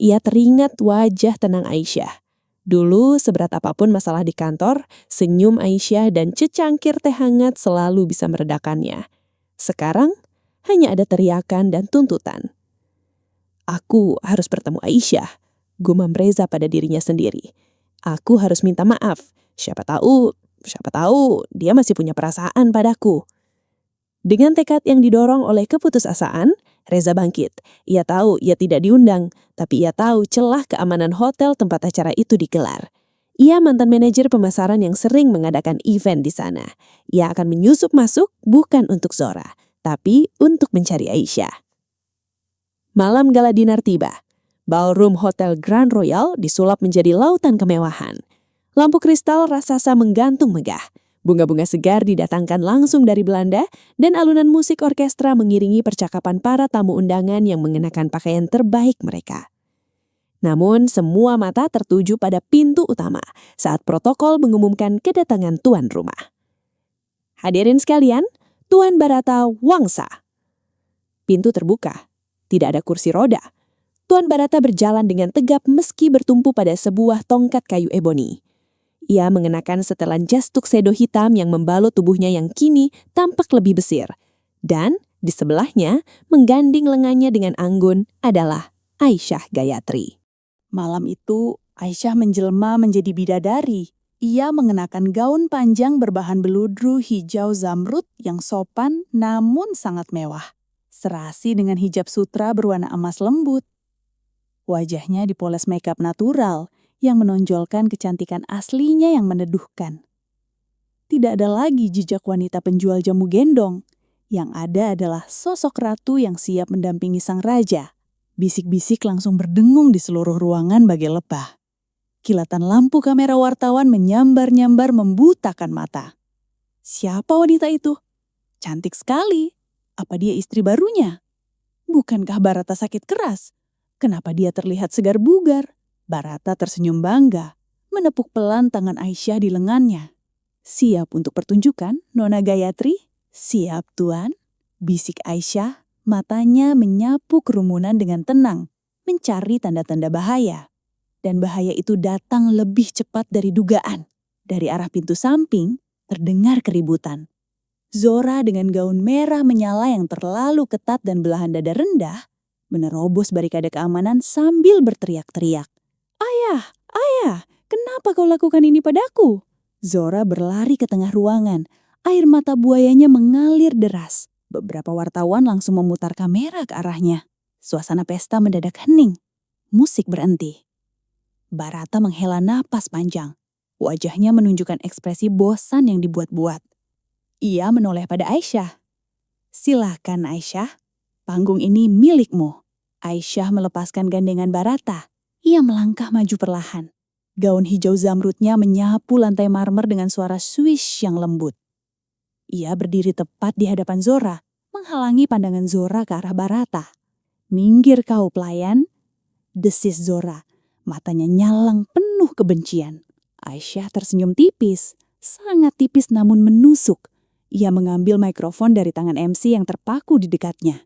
Ia teringat wajah tenang Aisyah. Dulu, seberat apapun masalah di kantor, senyum Aisyah dan secangkir teh hangat selalu bisa meredakannya. Sekarang, hanya ada teriakan dan tuntutan. "Aku harus bertemu Aisyah," gumam Reza pada dirinya sendiri. "Aku harus minta maaf. Siapa tahu dia masih punya perasaan padaku." Dengan tekad yang didorong oleh keputusasaan, Reza bangkit. Ia tahu ia tidak diundang, tapi ia tahu celah keamanan hotel tempat acara itu digelar. Ia mantan manajer pemasaran yang sering mengadakan event di sana. Ia akan menyusup masuk bukan untuk Zora, tapi untuk mencari Aisyah. Malam gala dinner tiba. Ballroom Hotel Grand Royal disulap menjadi lautan kemewahan. Lampu kristal raksasa menggantung megah. Bunga-bunga segar didatangkan langsung dari Belanda dan alunan musik orkestra mengiringi percakapan para tamu undangan yang mengenakan pakaian terbaik mereka. Namun semua mata tertuju pada pintu utama saat protokol mengumumkan kedatangan tuan rumah. Hadirin sekalian, Tuan Barata Wangsa. Pintu terbuka, tidak ada kursi roda. Tuan Barata berjalan dengan tegap meski bertumpu pada sebuah tongkat kayu eboni. Ia mengenakan setelan jas tuxedo hitam yang membalut tubuhnya yang kini tampak lebih besar. Dan di sebelahnya, mengganding lengannya dengan anggun adalah Aisyah Gayatri. Malam itu, Aisyah menjelma menjadi bidadari. Ia mengenakan gaun panjang berbahan beludru hijau zamrud yang sopan namun sangat mewah. Serasi dengan hijab sutra berwarna emas lembut. Wajahnya dipoles makeup natural yang menonjolkan kecantikan aslinya yang meneduhkan. Tidak ada lagi jejak wanita penjual jamu gendong. Yang ada adalah sosok ratu yang siap mendampingi sang raja. Bisik-bisik langsung berdengung di seluruh ruangan bagai lebah. Kilatan lampu kamera wartawan menyambar-nyambar membutakan mata. Siapa wanita itu? Cantik sekali. Apa dia istri barunya? Bukankah Barata sakit keras? Kenapa dia terlihat segar bugar? Barata tersenyum bangga, menepuk pelan tangan Aisyah di lengannya. Siap untuk pertunjukan, Nona Gayatri? Siap, Tuan. Bisik Aisyah. Matanya menyapu kerumunan dengan tenang, mencari tanda-tanda bahaya. Dan bahaya itu datang lebih cepat dari dugaan. Dari arah pintu samping, terdengar keributan. Zora dengan gaun merah menyala yang terlalu ketat dan belahan dada rendah, menerobos barikade keamanan sambil berteriak-teriak. Ayah, ayah, kenapa kau lakukan ini padaku? Zora berlari ke tengah ruangan, air mata buayanya mengalir deras. Beberapa wartawan langsung memutar kamera ke arahnya. Suasana pesta mendadak hening. Musik berhenti. Barata menghela napas panjang. Wajahnya menunjukkan ekspresi bosan yang dibuat-buat. Ia menoleh pada Aisyah. Silakan Aisyah, panggung ini milikmu. Aisyah melepaskan gandengan Barata. Ia melangkah maju perlahan. Gaun hijau zamrudnya menyapu lantai marmer dengan suara swish yang lembut. Ia berdiri tepat di hadapan Zora, menghalangi pandangan Zora ke arah Barata. Minggir kau pelayan, desis Zora. Matanya nyalang penuh kebencian. Aisyah tersenyum tipis, sangat tipis namun menusuk. Ia mengambil mikrofon dari tangan MC yang terpaku di dekatnya.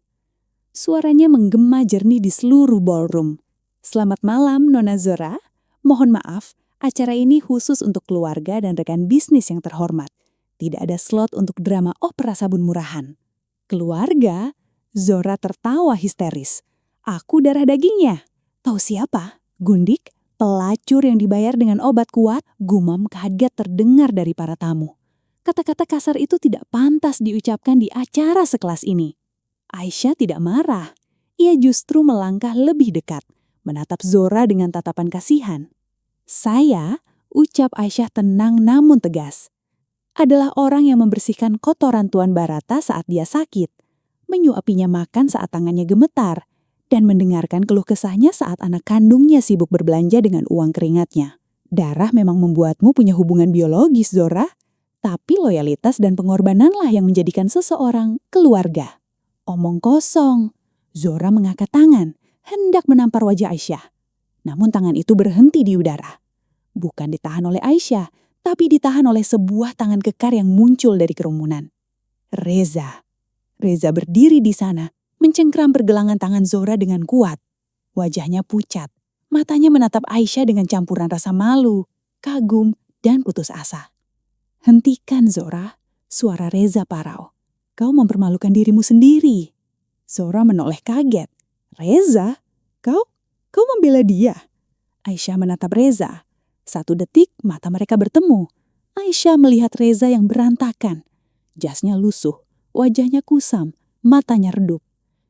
Suaranya menggema jernih di seluruh ballroom. Selamat malam, Nona Zora. Mohon maaf, acara ini khusus untuk keluarga dan rekan bisnis yang terhormat. Tidak ada slot untuk drama opera sabun murahan. Keluarga? Zora tertawa histeris. Aku darah dagingnya. Tahu siapa? Gundik, pelacur yang dibayar dengan obat kuat, gumam kaget terdengar dari para tamu. Kata-kata kasar itu tidak pantas diucapkan di acara sekelas ini. Aisyah tidak marah. Ia justru melangkah lebih dekat, menatap Zora dengan tatapan kasihan. Saya, ucap Aisyah tenang namun tegas, adalah orang yang membersihkan kotoran Tuan Barata saat dia sakit, menyuapinya makan saat tangannya gemetar, dan mendengarkan keluh kesahnya saat anak kandungnya sibuk berbelanja dengan uang keringatnya. Darah memang membuatmu punya hubungan biologis, Zora, tapi loyalitas dan pengorbananlah yang menjadikan seseorang keluarga. Omong kosong. Zora mengangkat tangan, hendak menampar wajah Aisyah. Namun tangan itu berhenti di udara. Bukan ditahan oleh Aisyah, tapi ditahan oleh sebuah tangan kekar yang muncul dari kerumunan. Reza. Reza berdiri di sana, mencengkram pergelangan tangan Zora dengan kuat. Wajahnya pucat, matanya menatap Aisyah dengan campuran rasa malu, kagum, dan putus asa. Hentikan Zora, suara Reza parau. Kau mempermalukan dirimu sendiri. Zora menoleh kaget. Reza? Kau membela dia? Aisyah menatap Reza. 1 detik mata mereka bertemu. Aisyah melihat Reza yang berantakan. Jasnya lusuh, wajahnya kusam, matanya redup.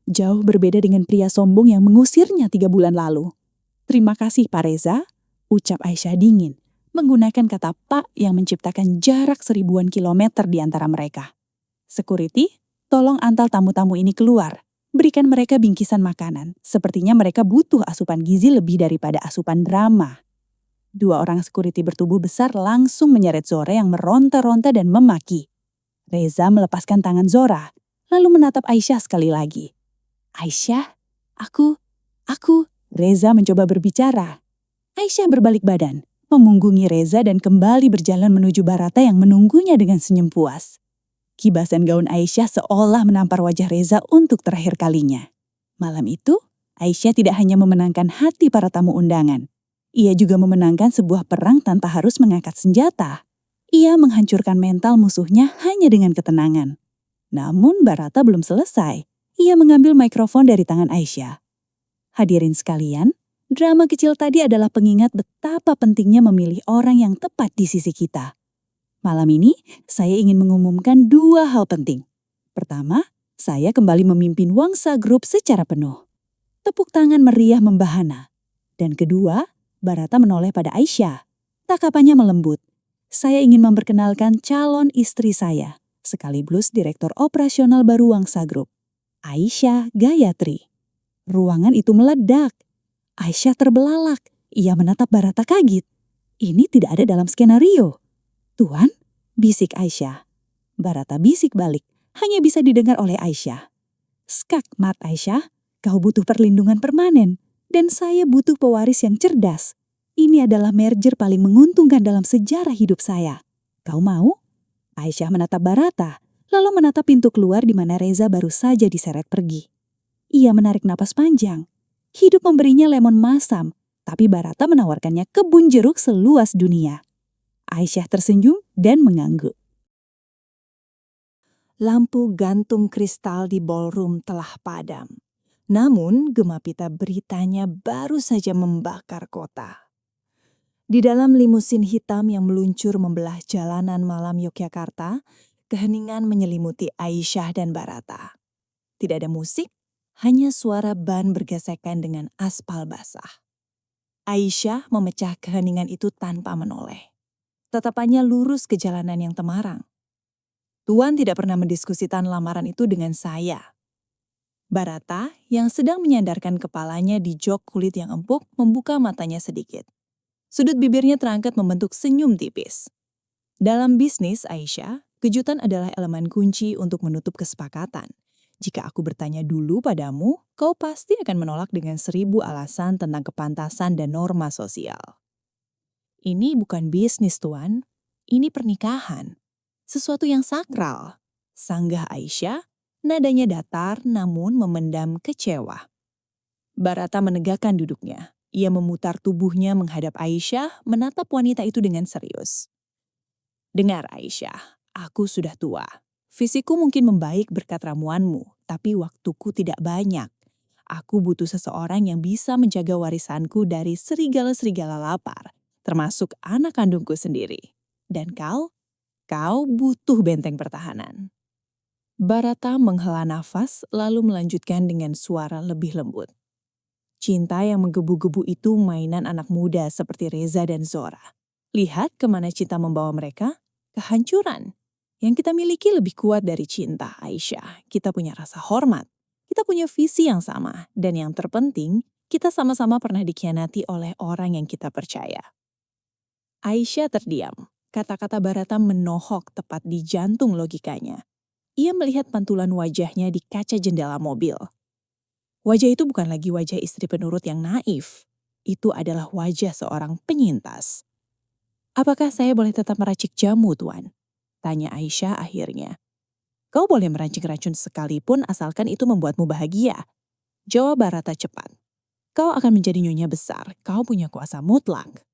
Jauh berbeda dengan pria sombong yang mengusirnya 3 bulan lalu. Terima kasih Pak Reza, ucap Aisyah dingin, menggunakan kata Pak yang menciptakan jarak 1000-an kilometer di antara mereka. Security, tolong antar tamu-tamu ini keluar. Berikan mereka bingkisan makanan. Sepertinya mereka butuh asupan gizi lebih daripada asupan drama. 2 orang security bertubuh besar langsung menyeret Zora yang meronta-ronta dan memaki. Reza melepaskan tangan Zora, lalu menatap Aisyah sekali lagi. Aisyah, aku. Reza mencoba berbicara. Aisyah berbalik badan, memunggungi Reza dan kembali berjalan menuju Barata yang menunggunya dengan senyum puas. Kibasan gaun Aisyah seolah menampar wajah Reza untuk terakhir kalinya. Malam itu, Aisyah tidak hanya memenangkan hati para tamu undangan. Ia juga memenangkan sebuah perang tanpa harus mengangkat senjata. Ia menghancurkan mental musuhnya hanya dengan ketenangan. Namun Barata belum selesai. Ia mengambil mikrofon dari tangan Aisyah. Hadirin sekalian, drama kecil tadi adalah pengingat betapa pentingnya memilih orang yang tepat di sisi kita. Malam ini, saya ingin mengumumkan 2 hal penting. Pertama, saya kembali memimpin Wangsa Group secara penuh. Tepuk tangan meriah membahana. Dan kedua, Barata menoleh pada Aisyah. Takapannya melembut. Saya ingin memperkenalkan calon istri saya, sekaligus direktur operasional baru Wangsa Group, Aisyah Gayatri. Ruangan itu meledak. Aisyah terbelalak. Ia menatap Barata kaget. Ini tidak ada dalam skenario. Tuan, bisik Aisyah. Barata bisik balik, hanya bisa didengar oleh Aisyah. Skakmat Aisyah, kau butuh perlindungan permanen. Dan saya butuh pewaris yang cerdas. Ini adalah merger paling menguntungkan dalam sejarah hidup saya. Kau mau? Aisyah menatap Barata, lalu menatap pintu keluar di mana Reza baru saja diseret pergi. Ia menarik napas panjang. Hidup memberinya lemon masam, tapi Barata menawarkannya kebun jeruk seluas dunia. Aisyah tersenyum dan mengangguk. Lampu gantung kristal di ballroom telah padam. Namun gemapita beritanya baru saja membakar kota. Di dalam limusin hitam yang meluncur membelah jalanan malam Yogyakarta, keheningan menyelimuti Aisyah dan Barata. Tidak ada musik, hanya suara ban bergesekan dengan aspal basah. Aisyah memecah keheningan itu tanpa menoleh. Tatapannya lurus ke jalanan yang temarang. Tuan tidak pernah mendiskusikan lamaran itu dengan saya. Barata yang sedang menyandarkan kepalanya di jok kulit yang empuk membuka matanya sedikit. Sudut bibirnya terangkat membentuk senyum tipis. Dalam bisnis Aisyah, kejutan adalah elemen kunci untuk menutup kesepakatan. Jika aku bertanya dulu padamu, kau pasti akan menolak dengan 1000 alasan tentang kepantasan dan norma sosial. Ini bukan bisnis, Tuan. Ini pernikahan. Sesuatu yang sakral. Sanggah Aisyah, nadanya datar namun memendam kecewa. Barata menegakkan duduknya. Ia memutar tubuhnya menghadap Aisyah, menatap wanita itu dengan serius. Dengar Aisyah, aku sudah tua. Fisikku mungkin membaik berkat ramuanmu, tapi waktuku tidak banyak. Aku butuh seseorang yang bisa menjaga warisanku dari serigala-serigala lapar, termasuk anak kandungku sendiri. Dan kau butuh benteng pertahanan. Barata menghela nafas lalu melanjutkan dengan suara lebih lembut. Cinta yang menggebu-gebu itu mainan anak muda seperti Reza dan Zora. Lihat kemana cinta membawa mereka? Kehancuran. Yang kita miliki lebih kuat dari cinta, Aisyah. Kita punya rasa hormat. Kita punya visi yang sama. Dan yang terpenting, kita sama-sama pernah dikhianati oleh orang yang kita percaya. Aisyah terdiam. Kata-kata Barata menohok tepat di jantung logikanya. Ia melihat pantulan wajahnya di kaca jendela mobil. Wajah itu bukan lagi wajah istri penurut yang naif. Itu adalah wajah seorang penyintas. Apakah saya boleh tetap meracik jamu, Tuan? Tanya Aisyah akhirnya. Kau boleh meracik racun sekalipun asalkan itu membuatmu bahagia. Jawab Barata cepat. Kau akan menjadi nyonya besar, kau punya kuasa mutlak.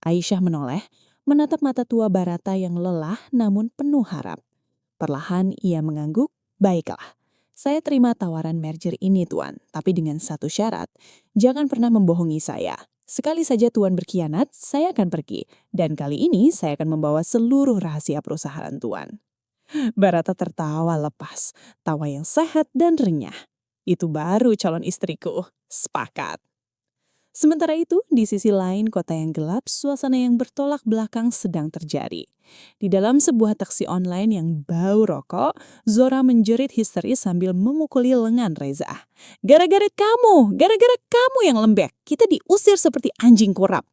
Aisyah menoleh, menatap mata tua Barata yang lelah namun penuh harap. Perlahan ia mengangguk, baiklah. Saya terima tawaran merger ini, Tuan, tapi dengan satu syarat. Jangan pernah membohongi saya. Sekali saja Tuan berkhianat, saya akan pergi. Dan kali ini saya akan membawa seluruh rahasia perusahaan Tuan. Barata tertawa lepas, tawa yang sehat dan renyah. Itu baru calon istriku. Sepakat. Sementara itu, di sisi lain kota yang gelap, suasana yang bertolak belakang sedang terjadi. Di dalam sebuah taksi online yang bau rokok, Zora menjerit histeris sambil memukuli lengan Reza. Gara-gara kamu yang lembek, kita diusir seperti anjing kurap.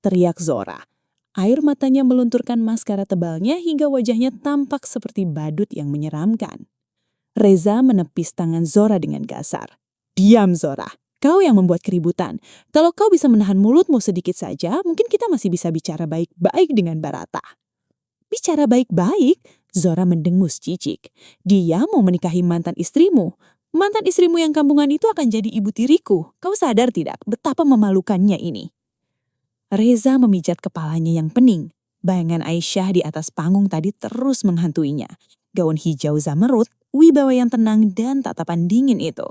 teriak Zora. Air matanya melunturkan maskara tebalnya hingga wajahnya tampak seperti badut yang menyeramkan. Reza menepis tangan Zora dengan kasar. Diam Zora, kau yang membuat keributan. Kalau kau bisa menahan mulutmu sedikit saja, mungkin kita masih bisa bicara baik-baik dengan Barata. Bicara baik-baik? Zora mendengus cicik. Dia mau menikahi mantan istrimu. Mantan istrimu yang kampungan itu akan jadi ibu tiriku. Kau sadar tidak betapa memalukannya ini? Reza memijat kepalanya yang pening. Bayangan Aisyah di atas panggung tadi terus menghantuinya. Gaun hijau zamerut, wibawa yang tenang dan tatapan dingin itu.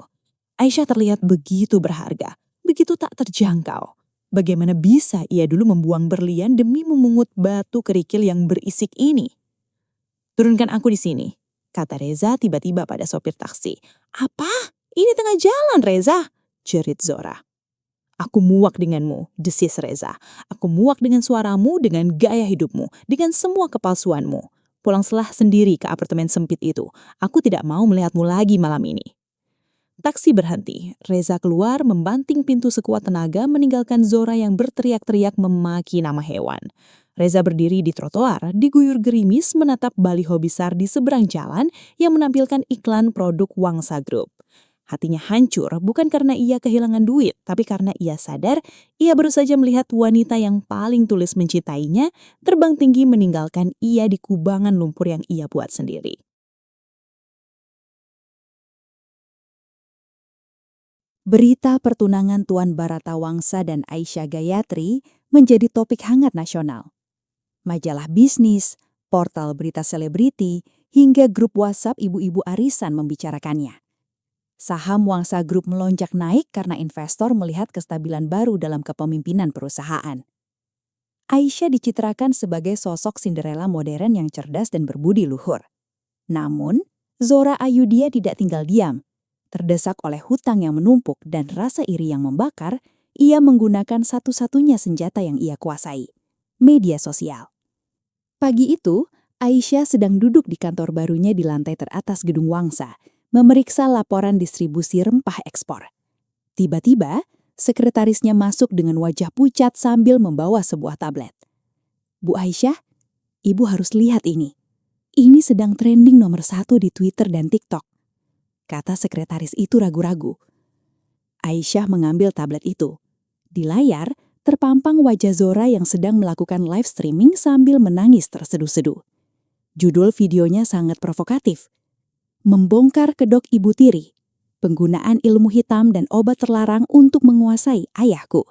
Aisyah terlihat begitu berharga, begitu tak terjangkau. Bagaimana bisa ia dulu membuang berlian demi memungut batu kerikil yang berisik ini? Turunkan aku di sini, kata Reza tiba-tiba pada sopir taksi. Apa? Ini tengah jalan Reza, jerit Zora. Aku muak denganmu, desis Reza. Aku muak dengan suaramu, dengan gaya hidupmu, dengan semua kepalsuanmu. Pulanglah sendiri ke apartemen sempit itu. Aku tidak mau melihatmu lagi malam ini. Taksi berhenti. Reza keluar membanting pintu sekuat tenaga meninggalkan Zora yang berteriak-teriak memaki nama hewan. Reza berdiri di trotoar, diguyur gerimis menatap baliho besar di seberang jalan yang menampilkan iklan produk Wangsa Group. Hatinya hancur bukan karena ia kehilangan duit, tapi karena ia sadar ia baru saja melihat wanita yang paling tulus mencintainya terbang tinggi meninggalkan ia di kubangan lumpur yang ia buat sendiri. Berita pertunangan Tuan Barata Wangsa dan Aisyah Gayatri menjadi topik hangat nasional. Majalah bisnis, portal berita selebriti, hingga grup WhatsApp ibu-ibu arisan membicarakannya. Saham Wangsa Group melonjak naik karena investor melihat kestabilan baru dalam kepemimpinan perusahaan. Aisyah dicitrakan sebagai sosok Cinderella modern yang cerdas dan berbudi luhur. Namun, Zora Ayudia tidak tinggal diam. Terdesak oleh hutang yang menumpuk dan rasa iri yang membakar, ia menggunakan satu-satunya senjata yang ia kuasai, media sosial. Pagi itu, Aisyah sedang duduk di kantor barunya di lantai teratas gedung Wangsa, memeriksa laporan distribusi rempah ekspor. Tiba-tiba, sekretarisnya masuk dengan wajah pucat sambil membawa sebuah tablet. Bu Aisyah, Ibu harus lihat ini. Ini sedang trending nomor 1 di Twitter dan TikTok, kata sekretaris itu ragu-ragu. Aisyah mengambil tablet itu. Di layar, terpampang wajah Zora yang sedang melakukan live streaming sambil menangis terseduh-seduh. Judul videonya sangat provokatif. Membongkar kedok ibu tiri, penggunaan ilmu hitam dan obat terlarang untuk menguasai ayahku.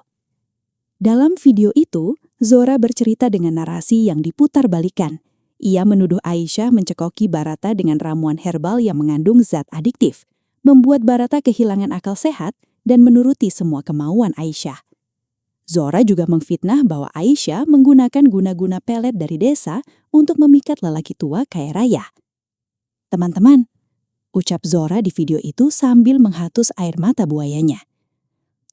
Dalam video itu, Zora bercerita dengan narasi yang diputar balikan. Ia menuduh Aisyah mencekoki Barata dengan ramuan herbal yang mengandung zat adiktif, membuat Barata kehilangan akal sehat dan menuruti semua kemauan Aisyah. Zora juga memfitnah bahwa Aisyah menggunakan guna-guna pelet dari desa untuk memikat lelaki tua kaya raya. Teman-teman, ucap Zora di video itu sambil menghatus air mata buayanya.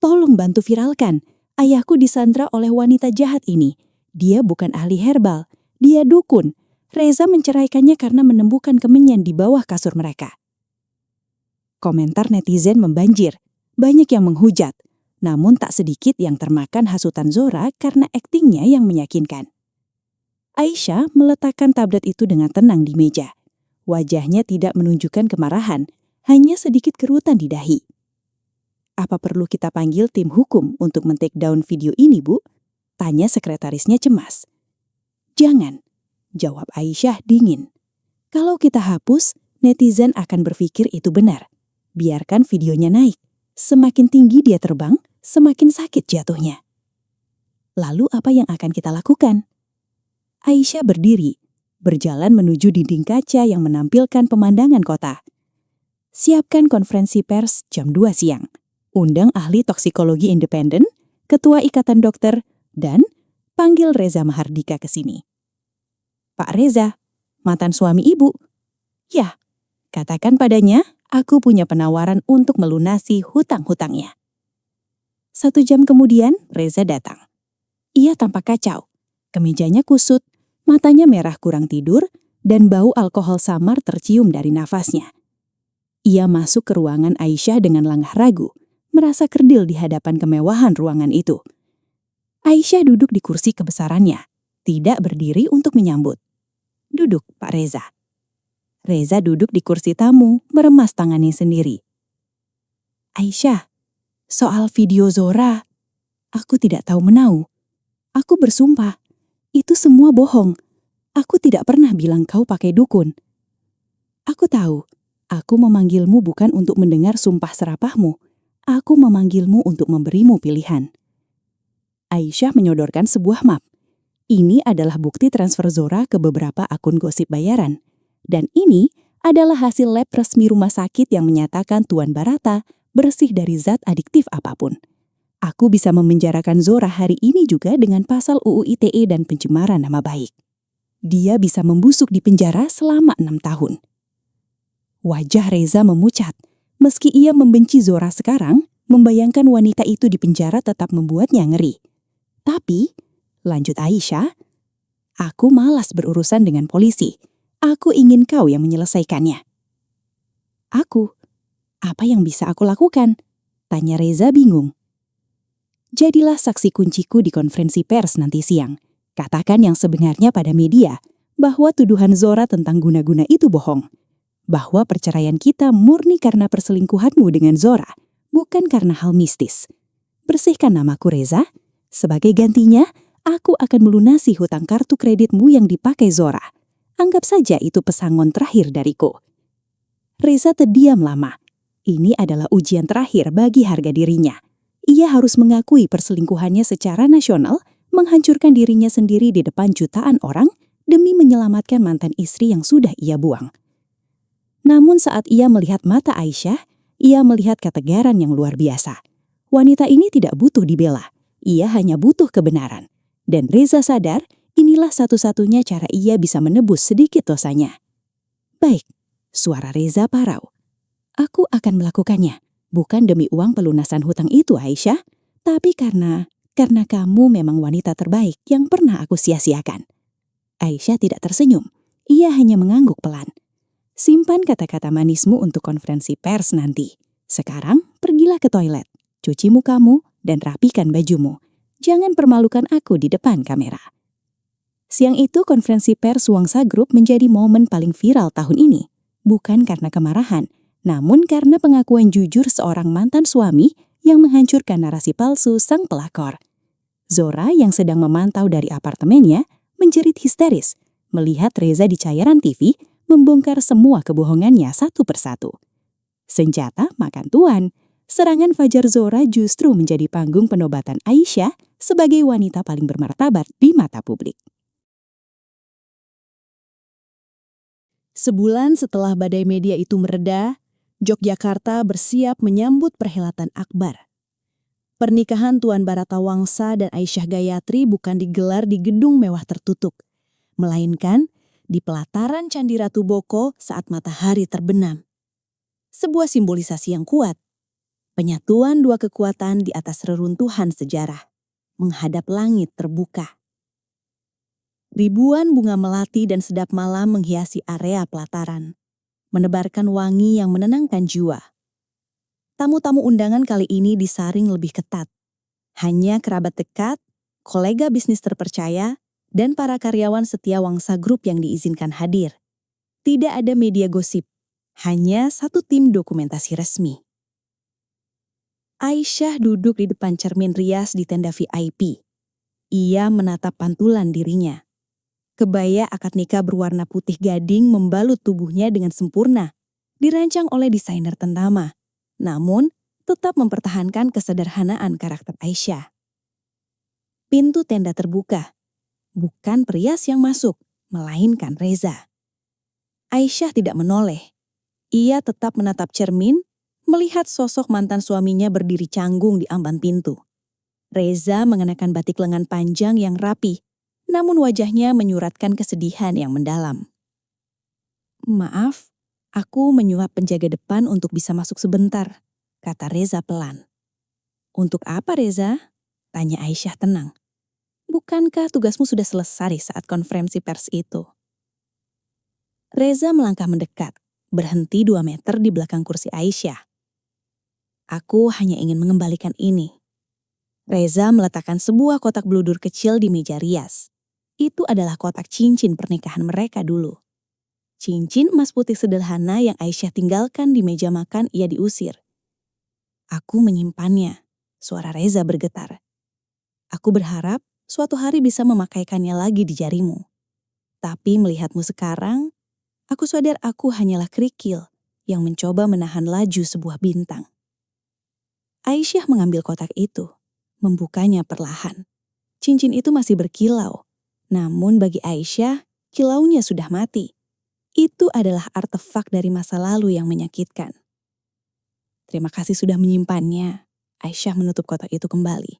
Tolong bantu viralkan, ayahku disandra oleh wanita jahat ini. Dia bukan ahli herbal, dia dukun. Reza menceraikannya karena menemukan kemenyan di bawah kasur mereka. Komentar netizen membanjir, banyak yang menghujat. Namun tak sedikit yang termakan hasutan Zora karena aktingnya yang meyakinkan. Aisyah meletakkan tablet itu dengan tenang di meja. Wajahnya tidak menunjukkan kemarahan, hanya sedikit kerutan di dahi. Apa perlu kita panggil tim hukum untuk men-take down video ini, Bu? Tanya sekretarisnya cemas. Jangan, jawab Aisyah dingin. Kalau kita hapus, netizen akan berpikir itu benar. Biarkan videonya naik. Semakin tinggi dia terbang, semakin sakit jatuhnya. Lalu apa yang akan kita lakukan? Aisyah berdiri, berjalan menuju dinding kaca yang menampilkan pemandangan kota. Siapkan konferensi pers jam 2 siang. Undang ahli toksikologi independen, ketua ikatan dokter, dan panggil Reza Mahardika ke sini. Pak Reza, mantan suami Ibu. Ya, katakan padanya, aku punya penawaran untuk melunasi hutang-hutangnya. 1 jam kemudian, Reza datang. Ia tampak kacau. Kemejanya kusut, matanya merah kurang tidur, dan bau alkohol samar tercium dari nafasnya. Ia masuk ke ruangan Aisyah dengan langkah ragu, merasa kerdil di hadapan kemewahan ruangan itu. Aisyah duduk di kursi kebesarannya, tidak berdiri untuk menyambut. "Duduk, Pak Reza." Reza duduk di kursi tamu, meremas tangannya sendiri. "Aisyah, soal video Zora, aku tidak tahu menau. Aku bersumpah, itu semua bohong. Aku tidak pernah bilang kau pakai dukun. Aku tahu, aku memanggilmu bukan untuk mendengar sumpah serapahmu. Aku memanggilmu untuk memberimu pilihan." Aisyah menyodorkan sebuah map. Ini adalah bukti transfer Zora ke beberapa akun gosip bayaran. Dan ini adalah hasil lab resmi rumah sakit yang menyatakan Tuan Barata bersih dari zat adiktif apapun. Aku bisa memenjarakan Zora hari ini juga dengan pasal UU ITE dan pencemaran nama baik. Dia bisa membusuk di penjara selama 6 tahun. Wajah Reza memucat. Meski ia membenci Zora sekarang, membayangkan wanita itu di penjara tetap membuatnya ngeri. Tapi, lanjut Aisyah, "Aku malas berurusan dengan polisi. Aku ingin kau yang menyelesaikannya." "Aku? Apa yang bisa aku lakukan?" tanya Reza bingung. "Jadilah saksi kunciku di konferensi pers nanti siang. Katakan yang sebenarnya pada media, bahwa tuduhan Zora tentang guna-guna itu bohong. Bahwa perceraian kita murni karena perselingkuhanmu dengan Zora, bukan karena hal mistis. Bersihkan namaku Reza. Sebagai gantinya, aku akan melunasi hutang kartu kreditmu yang dipakai Zora. Anggap saja itu pesangon terakhir dariku." Reza terdiam lama. Ini adalah ujian terakhir bagi harga dirinya. Ia harus mengakui perselingkuhannya secara nasional, menghancurkan dirinya sendiri di depan jutaan orang demi menyelamatkan mantan istri yang sudah ia buang. Namun saat ia melihat mata Aisyah, ia melihat ketegaran yang luar biasa. Wanita ini tidak butuh dibela. Ia hanya butuh kebenaran. Dan Reza sadar inilah satu-satunya cara ia bisa menebus sedikit dosanya. "Baik," suara Reza parau. "Aku akan melakukannya. Bukan demi uang pelunasan hutang itu, Aisyah. Tapi karena kamu memang wanita terbaik yang pernah aku sia-siakan." Aisyah tidak tersenyum. Ia hanya mengangguk pelan. "Simpan kata-kata manismu untuk konferensi pers nanti. Sekarang pergilah ke toilet. Cuci mukamu dan rapikan bajumu. Jangan permalukan aku di depan kamera." Siang itu konferensi pers Wangsa Group menjadi momen paling viral tahun ini. Bukan karena kemarahan, namun karena pengakuan jujur seorang mantan suami yang menghancurkan narasi palsu sang pelakor. Zora yang sedang memantau dari apartemennya menjerit histeris melihat Reza di cairan TV membongkar semua kebohongannya satu persatu. Senjata makan tuan. Serangan Fajar Zora justru menjadi panggung penobatan Aisyah sebagai wanita paling bermartabat di mata publik. Sebulan setelah badai media itu mereda, Yogyakarta bersiap menyambut perhelatan akbar. Pernikahan Tuan Barata Wangsa dan Aisyah Gayatri bukan digelar di gedung mewah tertutup, melainkan di pelataran Candi Ratu Boko saat matahari terbenam. Sebuah simbolisasi yang kuat. Penyatuan dua kekuatan di atas reruntuhan sejarah, menghadap langit terbuka. Ribuan bunga melati dan sedap malam menghiasi area pelataran, menebarkan wangi yang menenangkan jiwa. Tamu-tamu undangan kali ini disaring lebih ketat. Hanya kerabat dekat, kolega bisnis terpercaya, dan para karyawan setia Wangsa Group yang diizinkan hadir. Tidak ada media gosip, hanya satu tim dokumentasi resmi. Aisyah duduk di depan cermin rias di tenda VIP. Ia menatap pantulan dirinya. Kebaya akad nikah berwarna putih gading membalut tubuhnya dengan sempurna, dirancang oleh desainer ternama, namun tetap mempertahankan kesederhanaan karakter Aisyah. Pintu tenda terbuka. Bukan perias yang masuk, melainkan Reza. Aisyah tidak menoleh. Ia tetap menatap cermin, melihat sosok mantan suaminya berdiri canggung di amban pintu. Reza mengenakan batik lengan panjang yang rapi, namun wajahnya menyuratkan kesedihan yang mendalam. "Maaf, aku menyuap penjaga depan untuk bisa masuk sebentar," kata Reza pelan. "Untuk apa, Reza?" tanya Aisyah tenang. "Bukankah tugasmu sudah selesai saat konferensi pers itu?" Reza melangkah mendekat, berhenti 2 meter di belakang kursi Aisyah. "Aku hanya ingin mengembalikan ini." Reza meletakkan sebuah kotak beludur kecil di meja rias. Itu adalah kotak cincin pernikahan mereka dulu. Cincin emas putih sederhana yang Aisyah tinggalkan di meja makan ia diusir. Aku menyimpannya, suara Reza bergetar. Aku berharap suatu hari bisa memakaikannya lagi di jarimu. Tapi melihatmu sekarang, aku sadar aku hanyalah kerikil yang mencoba menahan laju sebuah bintang. Aisyah mengambil kotak itu, membukanya perlahan. Cincin itu masih berkilau, namun bagi Aisyah, kilaunya sudah mati. Itu adalah artefak dari masa lalu yang menyakitkan. Terima kasih sudah menyimpannya. Aisyah menutup kotak itu kembali.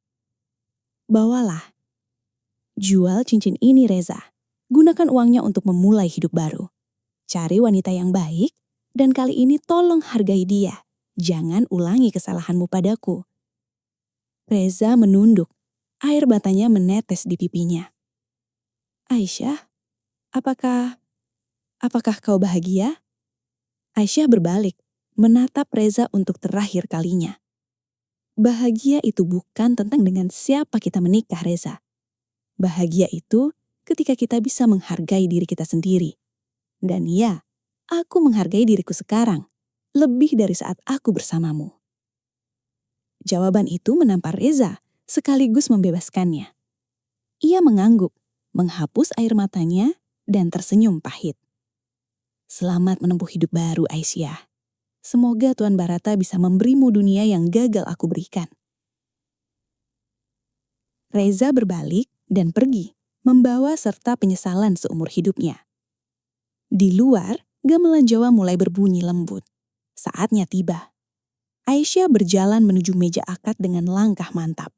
Bawalah. Jual cincin ini, Reza. Gunakan uangnya untuk memulai hidup baru. Cari wanita yang baik, dan kali ini tolong hargai dia. Jangan ulangi kesalahanmu padaku. Reza menunduk. Air matanya menetes di pipinya. Aisyah, apakah kau bahagia? Aisyah berbalik, menatap Reza untuk terakhir kalinya. Bahagia itu bukan tentang dengan siapa kita menikah, Reza. Bahagia itu ketika kita bisa menghargai diri kita sendiri. Dan ya, aku menghargai diriku sekarang, lebih dari saat aku bersamamu. Jawaban itu menampar Reza, sekaligus membebaskannya. Ia mengangguk, menghapus air matanya, dan tersenyum pahit. Selamat menempuh hidup baru, Aisyah. Semoga Tuan Barata bisa memberimu dunia yang gagal aku berikan. Reza berbalik dan pergi, membawa serta penyesalan seumur hidupnya. Di luar, gamelan Jawa mulai berbunyi lembut. Saatnya tiba. Aisyah berjalan menuju meja akad dengan langkah mantap.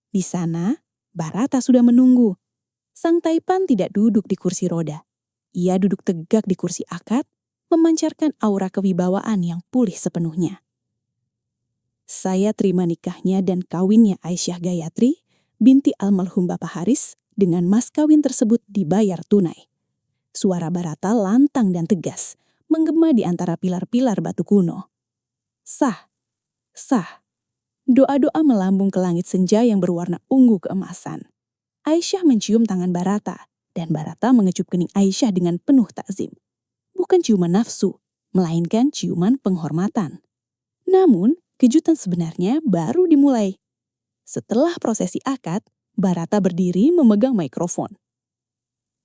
Di sana, Barata sudah menunggu. Sang Taipan tidak duduk di kursi roda. Ia duduk tegak di kursi akad, memancarkan aura kewibawaan yang pulih sepenuhnya. Saya terima nikahnya dan kawinnya Aisyah Gayatri, binti almarhum Bapak Haris, dengan mas kawin tersebut dibayar tunai. Suara Barata lantang dan tegas, menggema di antara pilar-pilar batu kuno. Sah, sah. Doa-doa melambung ke langit senja yang berwarna ungu keemasan. Aisyah mencium tangan Barata, dan Barata mengecup kening Aisyah dengan penuh takzim. Bukan ciuman nafsu, melainkan ciuman penghormatan. Namun, kejutan sebenarnya baru dimulai. Setelah prosesi akad, Barata berdiri memegang mikrofon.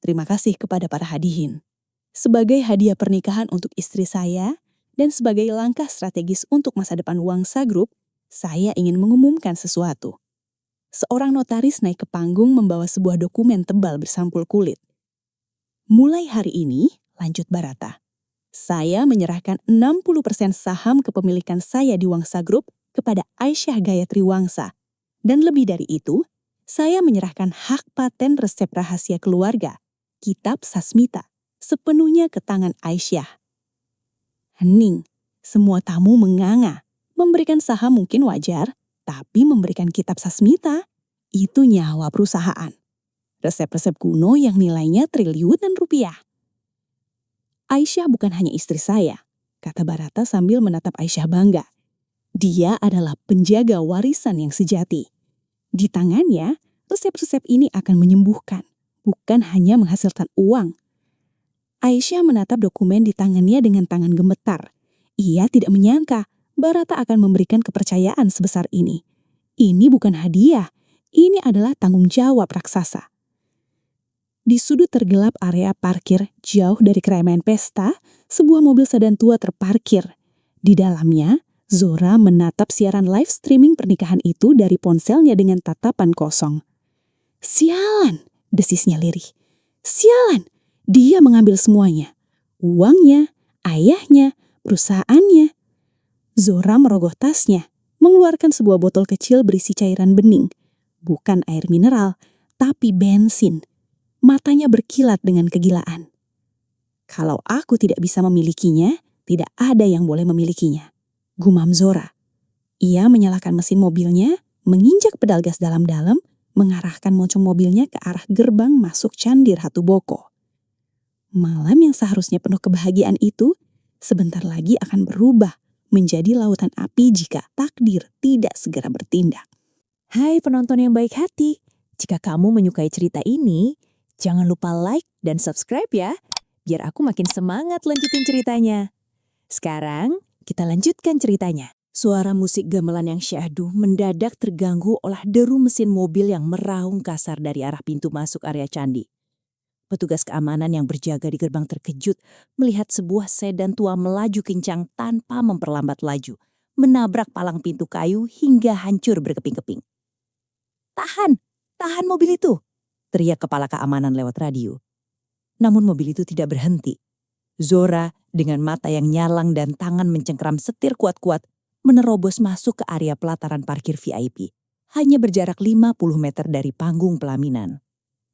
Terima kasih kepada para hadirin. Sebagai hadiah pernikahan untuk istri saya, dan sebagai langkah strategis untuk masa depan Wangsa Group, saya ingin mengumumkan sesuatu. Seorang notaris naik ke panggung membawa sebuah dokumen tebal bersampul kulit. Mulai hari ini, lanjut Barata, saya menyerahkan 60% saham kepemilikan saya di Wangsa Group kepada Aisyah Gayatri Wangsa. Dan lebih dari itu, saya menyerahkan hak paten resep rahasia keluarga, Kitab Sasmita, sepenuhnya ke tangan Aisyah. Hening, semua tamu menganga. Memberikan saham mungkin wajar, tapi memberikan kitab Sasmita, itu nyawa perusahaan. Resep-resep kuno yang nilainya triliunan rupiah. Aisyah bukan hanya istri saya, kata Barata sambil menatap Aisyah bangga. Dia adalah penjaga warisan yang sejati. Di tangannya, resep-resep ini akan menyembuhkan, bukan hanya menghasilkan uang. Aisyah menatap dokumen di tangannya dengan tangan gemetar. Ia tidak menyangka Barata akan memberikan kepercayaan sebesar ini. Ini bukan hadiah, ini adalah tanggung jawab raksasa. Di sudut tergelap area parkir jauh dari keramaian pesta, sebuah mobil sedan tua terparkir. Di dalamnya, Zora menatap siaran live streaming pernikahan itu dari ponselnya dengan tatapan kosong. Sialan, desisnya lirih. Sialan, dia mengambil semuanya. Uangnya, ayahnya, perusahaannya. Zora merogoh tasnya, mengeluarkan sebuah botol kecil berisi cairan bening. Bukan air mineral, tapi bensin. Matanya berkilat dengan kegilaan. Kalau aku tidak bisa memilikinya, tidak ada yang boleh memilikinya. Gumam Zora. Ia menyalakan mesin mobilnya, menginjak pedal gas dalam-dalam, mengarahkan moncong mobilnya ke arah gerbang masuk Candir Hatuboko. Malam yang seharusnya penuh kebahagiaan itu, sebentar lagi akan berubah menjadi lautan api jika takdir tidak segera bertindak. Hai penonton yang baik hati, jika kamu menyukai cerita ini, jangan lupa like dan subscribe ya, biar aku makin semangat lanjutin ceritanya. Sekarang, kita lanjutkan ceritanya. Suara musik gamelan yang syahdu mendadak terganggu oleh deru mesin mobil yang meraung kasar dari arah pintu masuk area candi. Petugas keamanan yang berjaga di gerbang terkejut melihat sebuah sedan tua melaju kencang tanpa memperlambat laju, menabrak palang pintu kayu hingga hancur berkeping-keping. "Tahan, tahan mobil itu!" teriak kepala keamanan lewat radio. Namun mobil itu tidak berhenti. Zora dengan mata yang nyalang dan tangan mencengkeram setir kuat-kuat menerobos masuk ke area pelataran parkir VIP. Hanya berjarak 50 meter dari panggung pelaminan.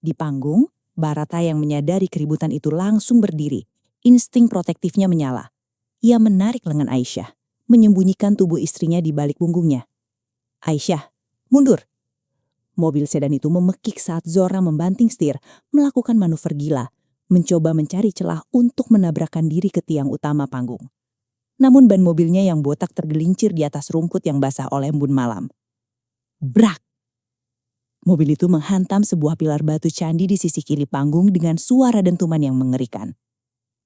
Di panggung, Barata yang menyadari keributan itu langsung berdiri. Insting protektifnya menyala. Ia menarik lengan Aisyah, menyembunyikan tubuh istrinya di balik punggungnya. "Aisyah, mundur!" Mobil sedan itu memekik saat Zora membanting setir, melakukan manuver gila, mencoba mencari celah untuk menabrakkan diri ke tiang utama panggung. Namun ban mobilnya yang botak tergelincir di atas rumput yang basah oleh embun malam. Brak! Mobil itu menghantam sebuah pilar batu candi di sisi kiri panggung dengan suara dentuman yang mengerikan.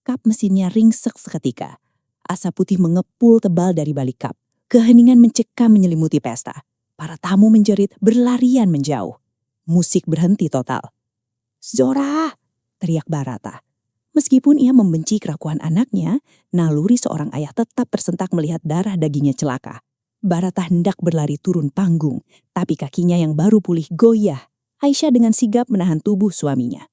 Kap mesinnya ringsek seketika. Asap putih mengepul tebal dari balik kap. Keheningan mencekam menyelimuti pesta. Para tamu menjerit berlarian menjauh. Musik berhenti total. "Zora!" teriak Barata. Meskipun ia membenci kerakuan anaknya, naluri seorang ayah tetap tersentak melihat darah dagingnya celaka. Barata hendak berlari turun panggung, tapi kakinya yang baru pulih goyah. Aisyah dengan sigap menahan tubuh suaminya.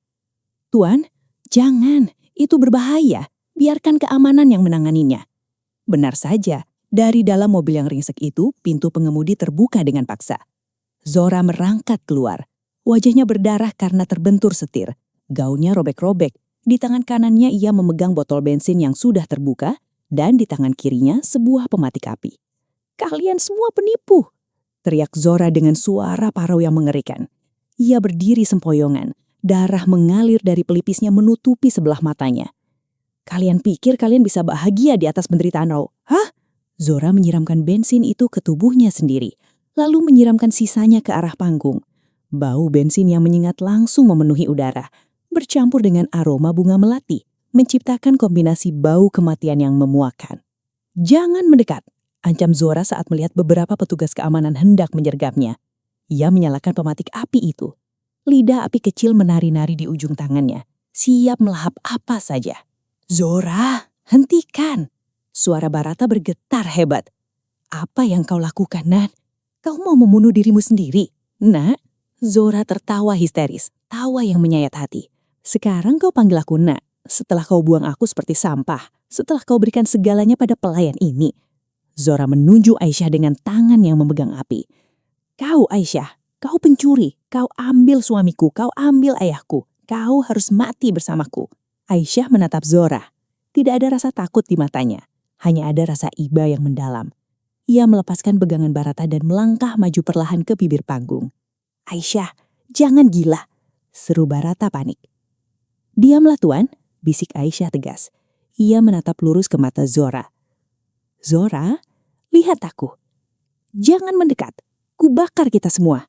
"Tuan, jangan, itu berbahaya. Biarkan keamanan yang menanganinya." Benar saja. Dari dalam mobil yang ringsek itu, pintu pengemudi terbuka dengan paksa. Zora merangkat keluar. Wajahnya berdarah karena terbentur setir. Gaunnya robek-robek. Di tangan kanannya ia memegang botol bensin yang sudah terbuka, dan di tangan kirinya sebuah pematik api. "Kalian semua penipu!" teriak Zora dengan suara parau yang mengerikan. Ia berdiri sempoyongan. Darah mengalir dari pelipisnya menutupi sebelah matanya. "Kalian pikir kalian bisa bahagia di atas penderitaan Rao? Hah?" Zora menyiramkan bensin itu ke tubuhnya sendiri, lalu menyiramkan sisanya ke arah panggung. Bau bensin yang menyengat langsung memenuhi udara, bercampur dengan aroma bunga melati, menciptakan kombinasi bau kematian yang memuakkan. "Jangan mendekat," ancam Zora saat melihat beberapa petugas keamanan hendak menyergapnya. Ia menyalakan pematik api itu. Lidah api kecil menari-nari di ujung tangannya, siap melahap apa saja. "Zora, hentikan!" Suara Barata bergetar hebat. "Apa yang kau lakukan, Nak? Kau mau membunuh dirimu sendiri, Nak?" Zora tertawa histeris, tawa yang menyayat hati. "Sekarang kau panggil aku Nak, setelah kau buang aku seperti sampah, setelah kau berikan segalanya pada pelayan ini." Zora menunjuk Aisyah dengan tangan yang memegang api. "Kau Aisyah, kau pencuri, kau ambil suamiku, kau ambil ayahku, kau harus mati bersamaku." Aisyah menatap Zora. Tidak ada rasa takut di matanya. Hanya ada rasa iba yang mendalam. Ia melepaskan pegangan Barata dan melangkah maju perlahan ke bibir panggung. "Aisyah, jangan gila!" seru Barata panik. "Diamlah Tuan," bisik Aisyah tegas. Ia menatap lurus ke mata Zora. "Zora, lihat aku. Jangan mendekat, kubakar kita semua,"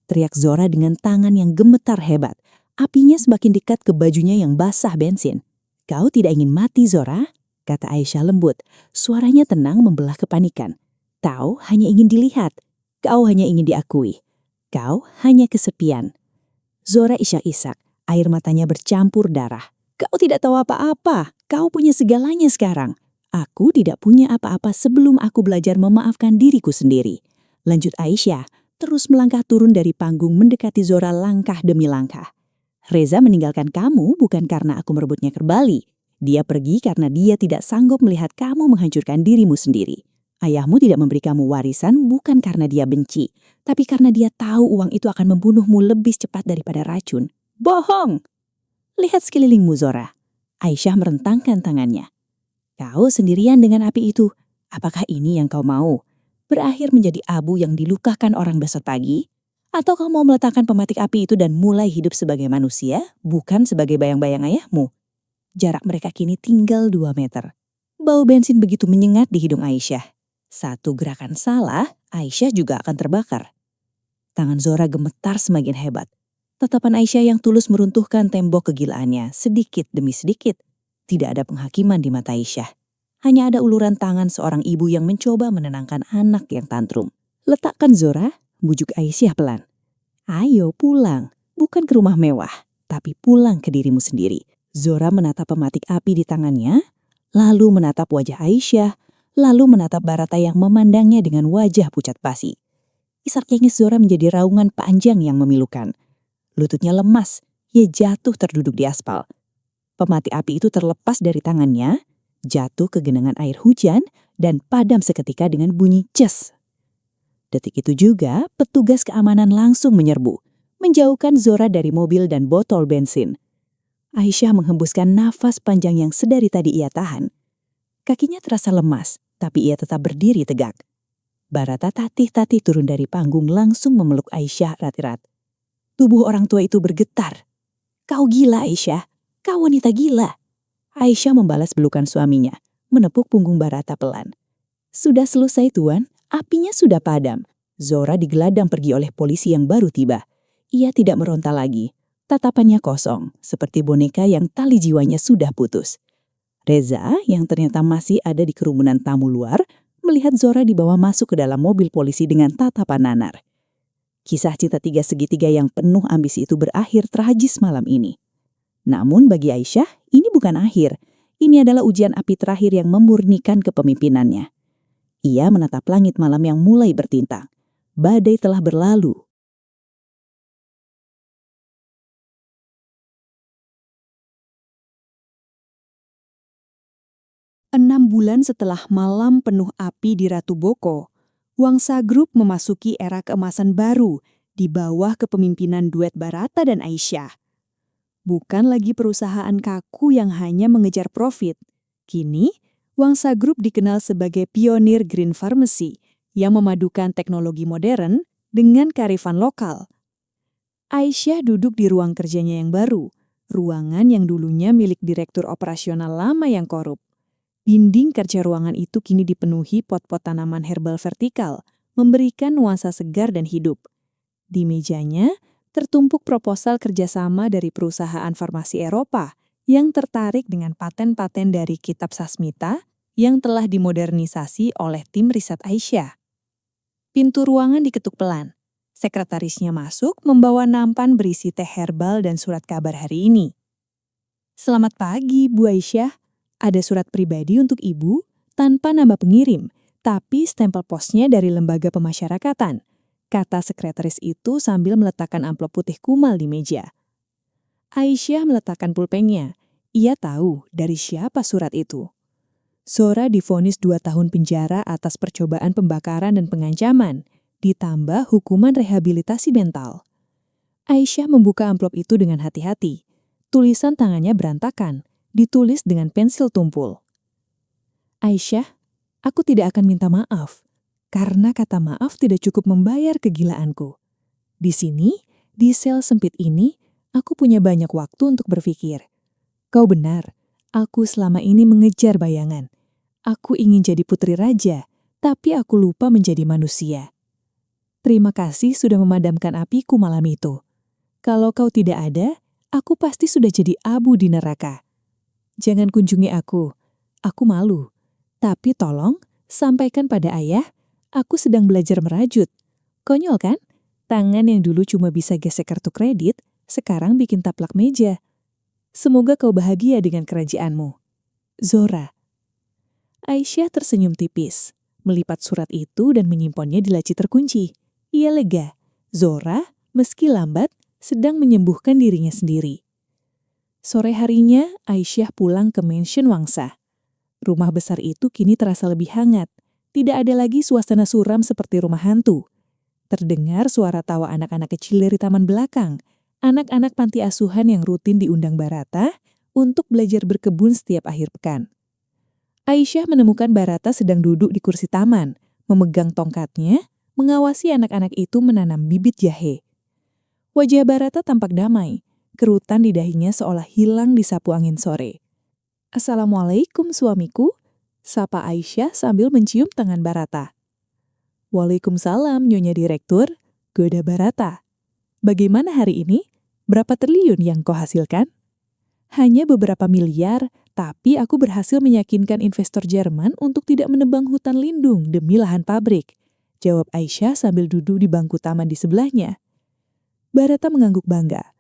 teriak Zora dengan tangan yang gemetar hebat. Apinya semakin dekat ke bajunya yang basah bensin. "Kau tidak ingin mati, Zora?" kata Aisyah lembut. Suaranya tenang membelah kepanikan. "Kau hanya ingin dilihat. Kau hanya ingin diakui. Kau hanya kesepian." Zora isak-isak, air matanya bercampur darah. "Kau tidak tahu apa-apa. Kau punya segalanya sekarang. Aku tidak punya apa-apa sebelum aku belajar memaafkan diriku sendiri." Lanjut Aisyah, terus melangkah turun dari panggung mendekati Zora langkah demi langkah. "Reza meninggalkan kamu bukan karena aku merebutnya kembali. Dia pergi karena dia tidak sanggup melihat kamu menghancurkan dirimu sendiri. Ayahmu tidak memberi kamu warisan bukan karena dia benci, tapi karena dia tahu uang itu akan membunuhmu lebih cepat daripada racun." "Bohong!" "Lihat sekelilingmu, Zora." Aisyah merentangkan tangannya. "Kau sendirian dengan api itu. Apakah ini yang kau mau? Berakhir menjadi abu yang dilukakan orang besok pagi? Atau kau mau meletakkan pematik api itu dan mulai hidup sebagai manusia, bukan sebagai bayang-bayang ayahmu?" Jarak mereka kini tinggal 2 meter. Bau bensin begitu menyengat di hidung Aisyah. Satu gerakan salah, Aisyah juga akan terbakar. Tangan Zora gemetar semakin hebat. Tatapan Aisyah yang tulus meruntuhkan tembok kegilaannya sedikit demi sedikit. Tidak ada penghakiman di mata Aisyah. Hanya ada uluran tangan seorang ibu yang mencoba menenangkan anak yang tantrum. "Letakkan Zora," bujuk Aisyah pelan. "Ayo pulang, bukan ke rumah mewah, tapi pulang ke dirimu sendiri." Zora menatap pematik api di tangannya, lalu menatap wajah Aisyah, lalu menatap Barata yang memandangnya dengan wajah pucat pasi. Isak tangis Zora menjadi raungan panjang yang memilukan. Lututnya lemas, ia jatuh terduduk di aspal. Pematik api itu terlepas dari tangannya, jatuh ke genangan air hujan, dan padam seketika dengan bunyi ces. Detik itu juga, petugas keamanan langsung menyerbu, menjauhkan Zora dari mobil dan botol bensin. Aisyah menghembuskan nafas panjang yang sedari tadi ia tahan. Kakinya terasa lemas, tapi ia tetap berdiri tegak. Barata tatih-tatih turun dari panggung langsung memeluk Aisyah erat-erat. Tubuh orang tua itu bergetar. "Kau gila, Aisyah. Kau wanita gila." Aisyah membalas pelukan suaminya, menepuk punggung Barata pelan. "Sudah selesai, Tuan. Apinya sudah padam." Zora digelandang pergi oleh polisi yang baru tiba. Ia tidak meronta lagi. Tatapannya kosong, seperti boneka yang tali jiwanya sudah putus. Reza, yang ternyata masih ada di kerumunan tamu luar, melihat Zora dibawa masuk ke dalam mobil polisi dengan tatapan nanar. Kisah cinta tiga segitiga yang penuh ambisi itu berakhir tragis malam ini. Namun bagi Aisyah, ini bukan akhir. Ini adalah ujian api terakhir yang memurnikan kepemimpinannya. Ia menatap langit malam yang mulai bertintang. Badai telah berlalu. 6 bulan setelah malam penuh api di Ratu Boko, Wangsa Group memasuki era keemasan baru di bawah kepemimpinan duet Barata dan Aisyah. Bukan lagi perusahaan kaku yang hanya mengejar profit. Kini, Wangsa Group dikenal sebagai pionir green pharmacy yang memadukan teknologi modern dengan kearifan lokal. Aisyah duduk di ruang kerjanya yang baru, ruangan yang dulunya milik direktur operasional lama yang korup. Dinding kerja ruangan itu kini dipenuhi pot-pot tanaman herbal vertikal, memberikan nuansa segar dan hidup. Di mejanya, tertumpuk proposal kerjasama dari perusahaan farmasi Eropa yang tertarik dengan paten-paten dari kitab Sasmita yang telah dimodernisasi oleh tim riset Aisyah. Pintu ruangan diketuk pelan. Sekretarisnya masuk membawa nampan berisi teh herbal dan surat kabar hari ini. "Selamat pagi, Bu Aisyah. Ada surat pribadi untuk Ibu tanpa nama pengirim, tapi stempel posnya dari lembaga pemasyarakatan," kata sekretaris itu sambil meletakkan amplop putih kumal di meja. Aisyah meletakkan pulpennya. Ia tahu dari siapa surat itu. Zora divonis 2 tahun penjara atas percobaan pembakaran dan pengancaman, ditambah hukuman rehabilitasi mental. Aisyah membuka amplop itu dengan hati-hati. Tulisan tangannya berantakan. Ditulis dengan pensil tumpul. "Aisyah, aku tidak akan minta maaf, karena kata maaf tidak cukup membayar kegilaanku. Di sini, di sel sempit ini, aku punya banyak waktu untuk berpikir. Kau benar, aku selama ini mengejar bayangan. Aku ingin jadi putri raja, tapi aku lupa menjadi manusia. Terima kasih sudah memadamkan apiku malam itu. Kalau kau tidak ada, aku pasti sudah jadi abu di neraka. Jangan kunjungi aku malu. Tapi tolong, sampaikan pada ayah, aku sedang belajar merajut. Konyol kan? Tangan yang dulu cuma bisa gesek kartu kredit, sekarang bikin taplak meja. Semoga kau bahagia dengan kerajaanmu. Zora." Aisyah tersenyum tipis, melipat surat itu dan menyimpannya di laci terkunci. Ia lega. Zora, meski lambat, sedang menyembuhkan dirinya sendiri. Sore harinya, Aisyah pulang ke mansion Wangsa. Rumah besar itu kini terasa lebih hangat. Tidak ada lagi suasana suram seperti rumah hantu. Terdengar suara tawa anak-anak kecil dari taman belakang. Anak-anak panti asuhan yang rutin diundang Barata untuk belajar berkebun setiap akhir pekan. Aisyah menemukan Barata sedang duduk di kursi taman, memegang tongkatnya, mengawasi anak-anak itu menanam bibit jahe. Wajah Barata tampak damai. Kerutan di dahinya seolah hilang disapu angin sore. "Assalamualaikum suamiku," sapa Aisyah sambil mencium tangan Barata. "Waalaikumsalam, Nyonya Direktur. Goda Barata. Bagaimana hari ini? Berapa triliun yang kau hasilkan? Hanya beberapa miliar, tapi aku berhasil meyakinkan investor Jerman untuk tidak menebang hutan lindung demi lahan pabrik, jawab Aisyah sambil duduk di bangku taman di sebelahnya. Barata mengangguk bangga.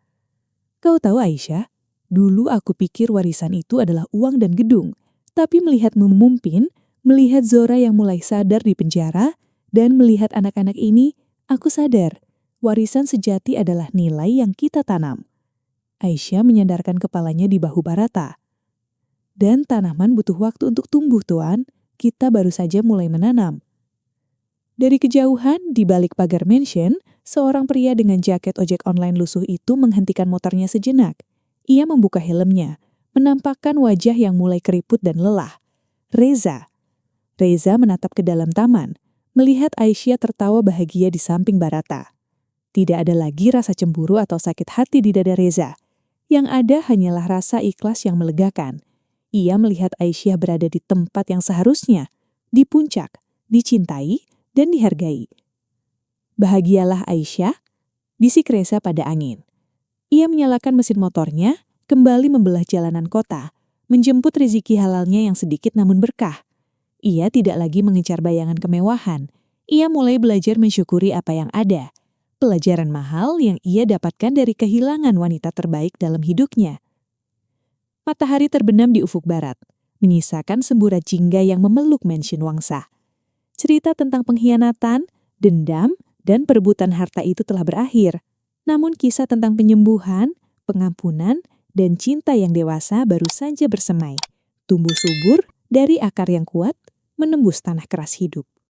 Kau tahu Aisyah, dulu aku pikir warisan itu adalah uang dan gedung, tapi melihatmu memimpin, melihat Zora yang mulai sadar di penjara, dan melihat anak-anak ini, aku sadar, warisan sejati adalah nilai yang kita tanam. Aisyah menyandarkan kepalanya di bahu Barata. Dan tanaman butuh waktu untuk tumbuh, Tuan. Kita baru saja mulai menanam. Dari kejauhan, di balik pagar mansion, seorang pria dengan jaket ojek online lusuh itu menghentikan motornya sejenak. Ia membuka helmnya, menampakkan wajah yang mulai keriput dan lelah. Reza. Reza menatap ke dalam taman, melihat Aisyah tertawa bahagia di samping Barata. Tidak ada lagi rasa cemburu atau sakit hati di dada Reza. Yang ada hanyalah rasa ikhlas yang melegakan. Ia melihat Aisyah berada di tempat yang seharusnya, di puncak, dicintai, dan dihargai. Bahagialah Aisyah, bisik Reza pada angin. Ia menyalakan mesin motornya, kembali membelah jalanan kota, menjemput rezeki halalnya yang sedikit namun berkah. Ia tidak lagi mengejar bayangan kemewahan. Ia mulai belajar mensyukuri apa yang ada. Pelajaran mahal yang ia dapatkan dari kehilangan wanita terbaik dalam hidupnya. Matahari terbenam di ufuk barat, menyisakan semburat jingga yang memeluk mansion Wangsa. Cerita tentang pengkhianatan, dendam, dan perebutan harta itu telah berakhir. Namun kisah tentang penyembuhan, pengampunan, dan cinta yang dewasa baru saja bersemai, tumbuh subur dari akar yang kuat, menembus tanah keras hidup.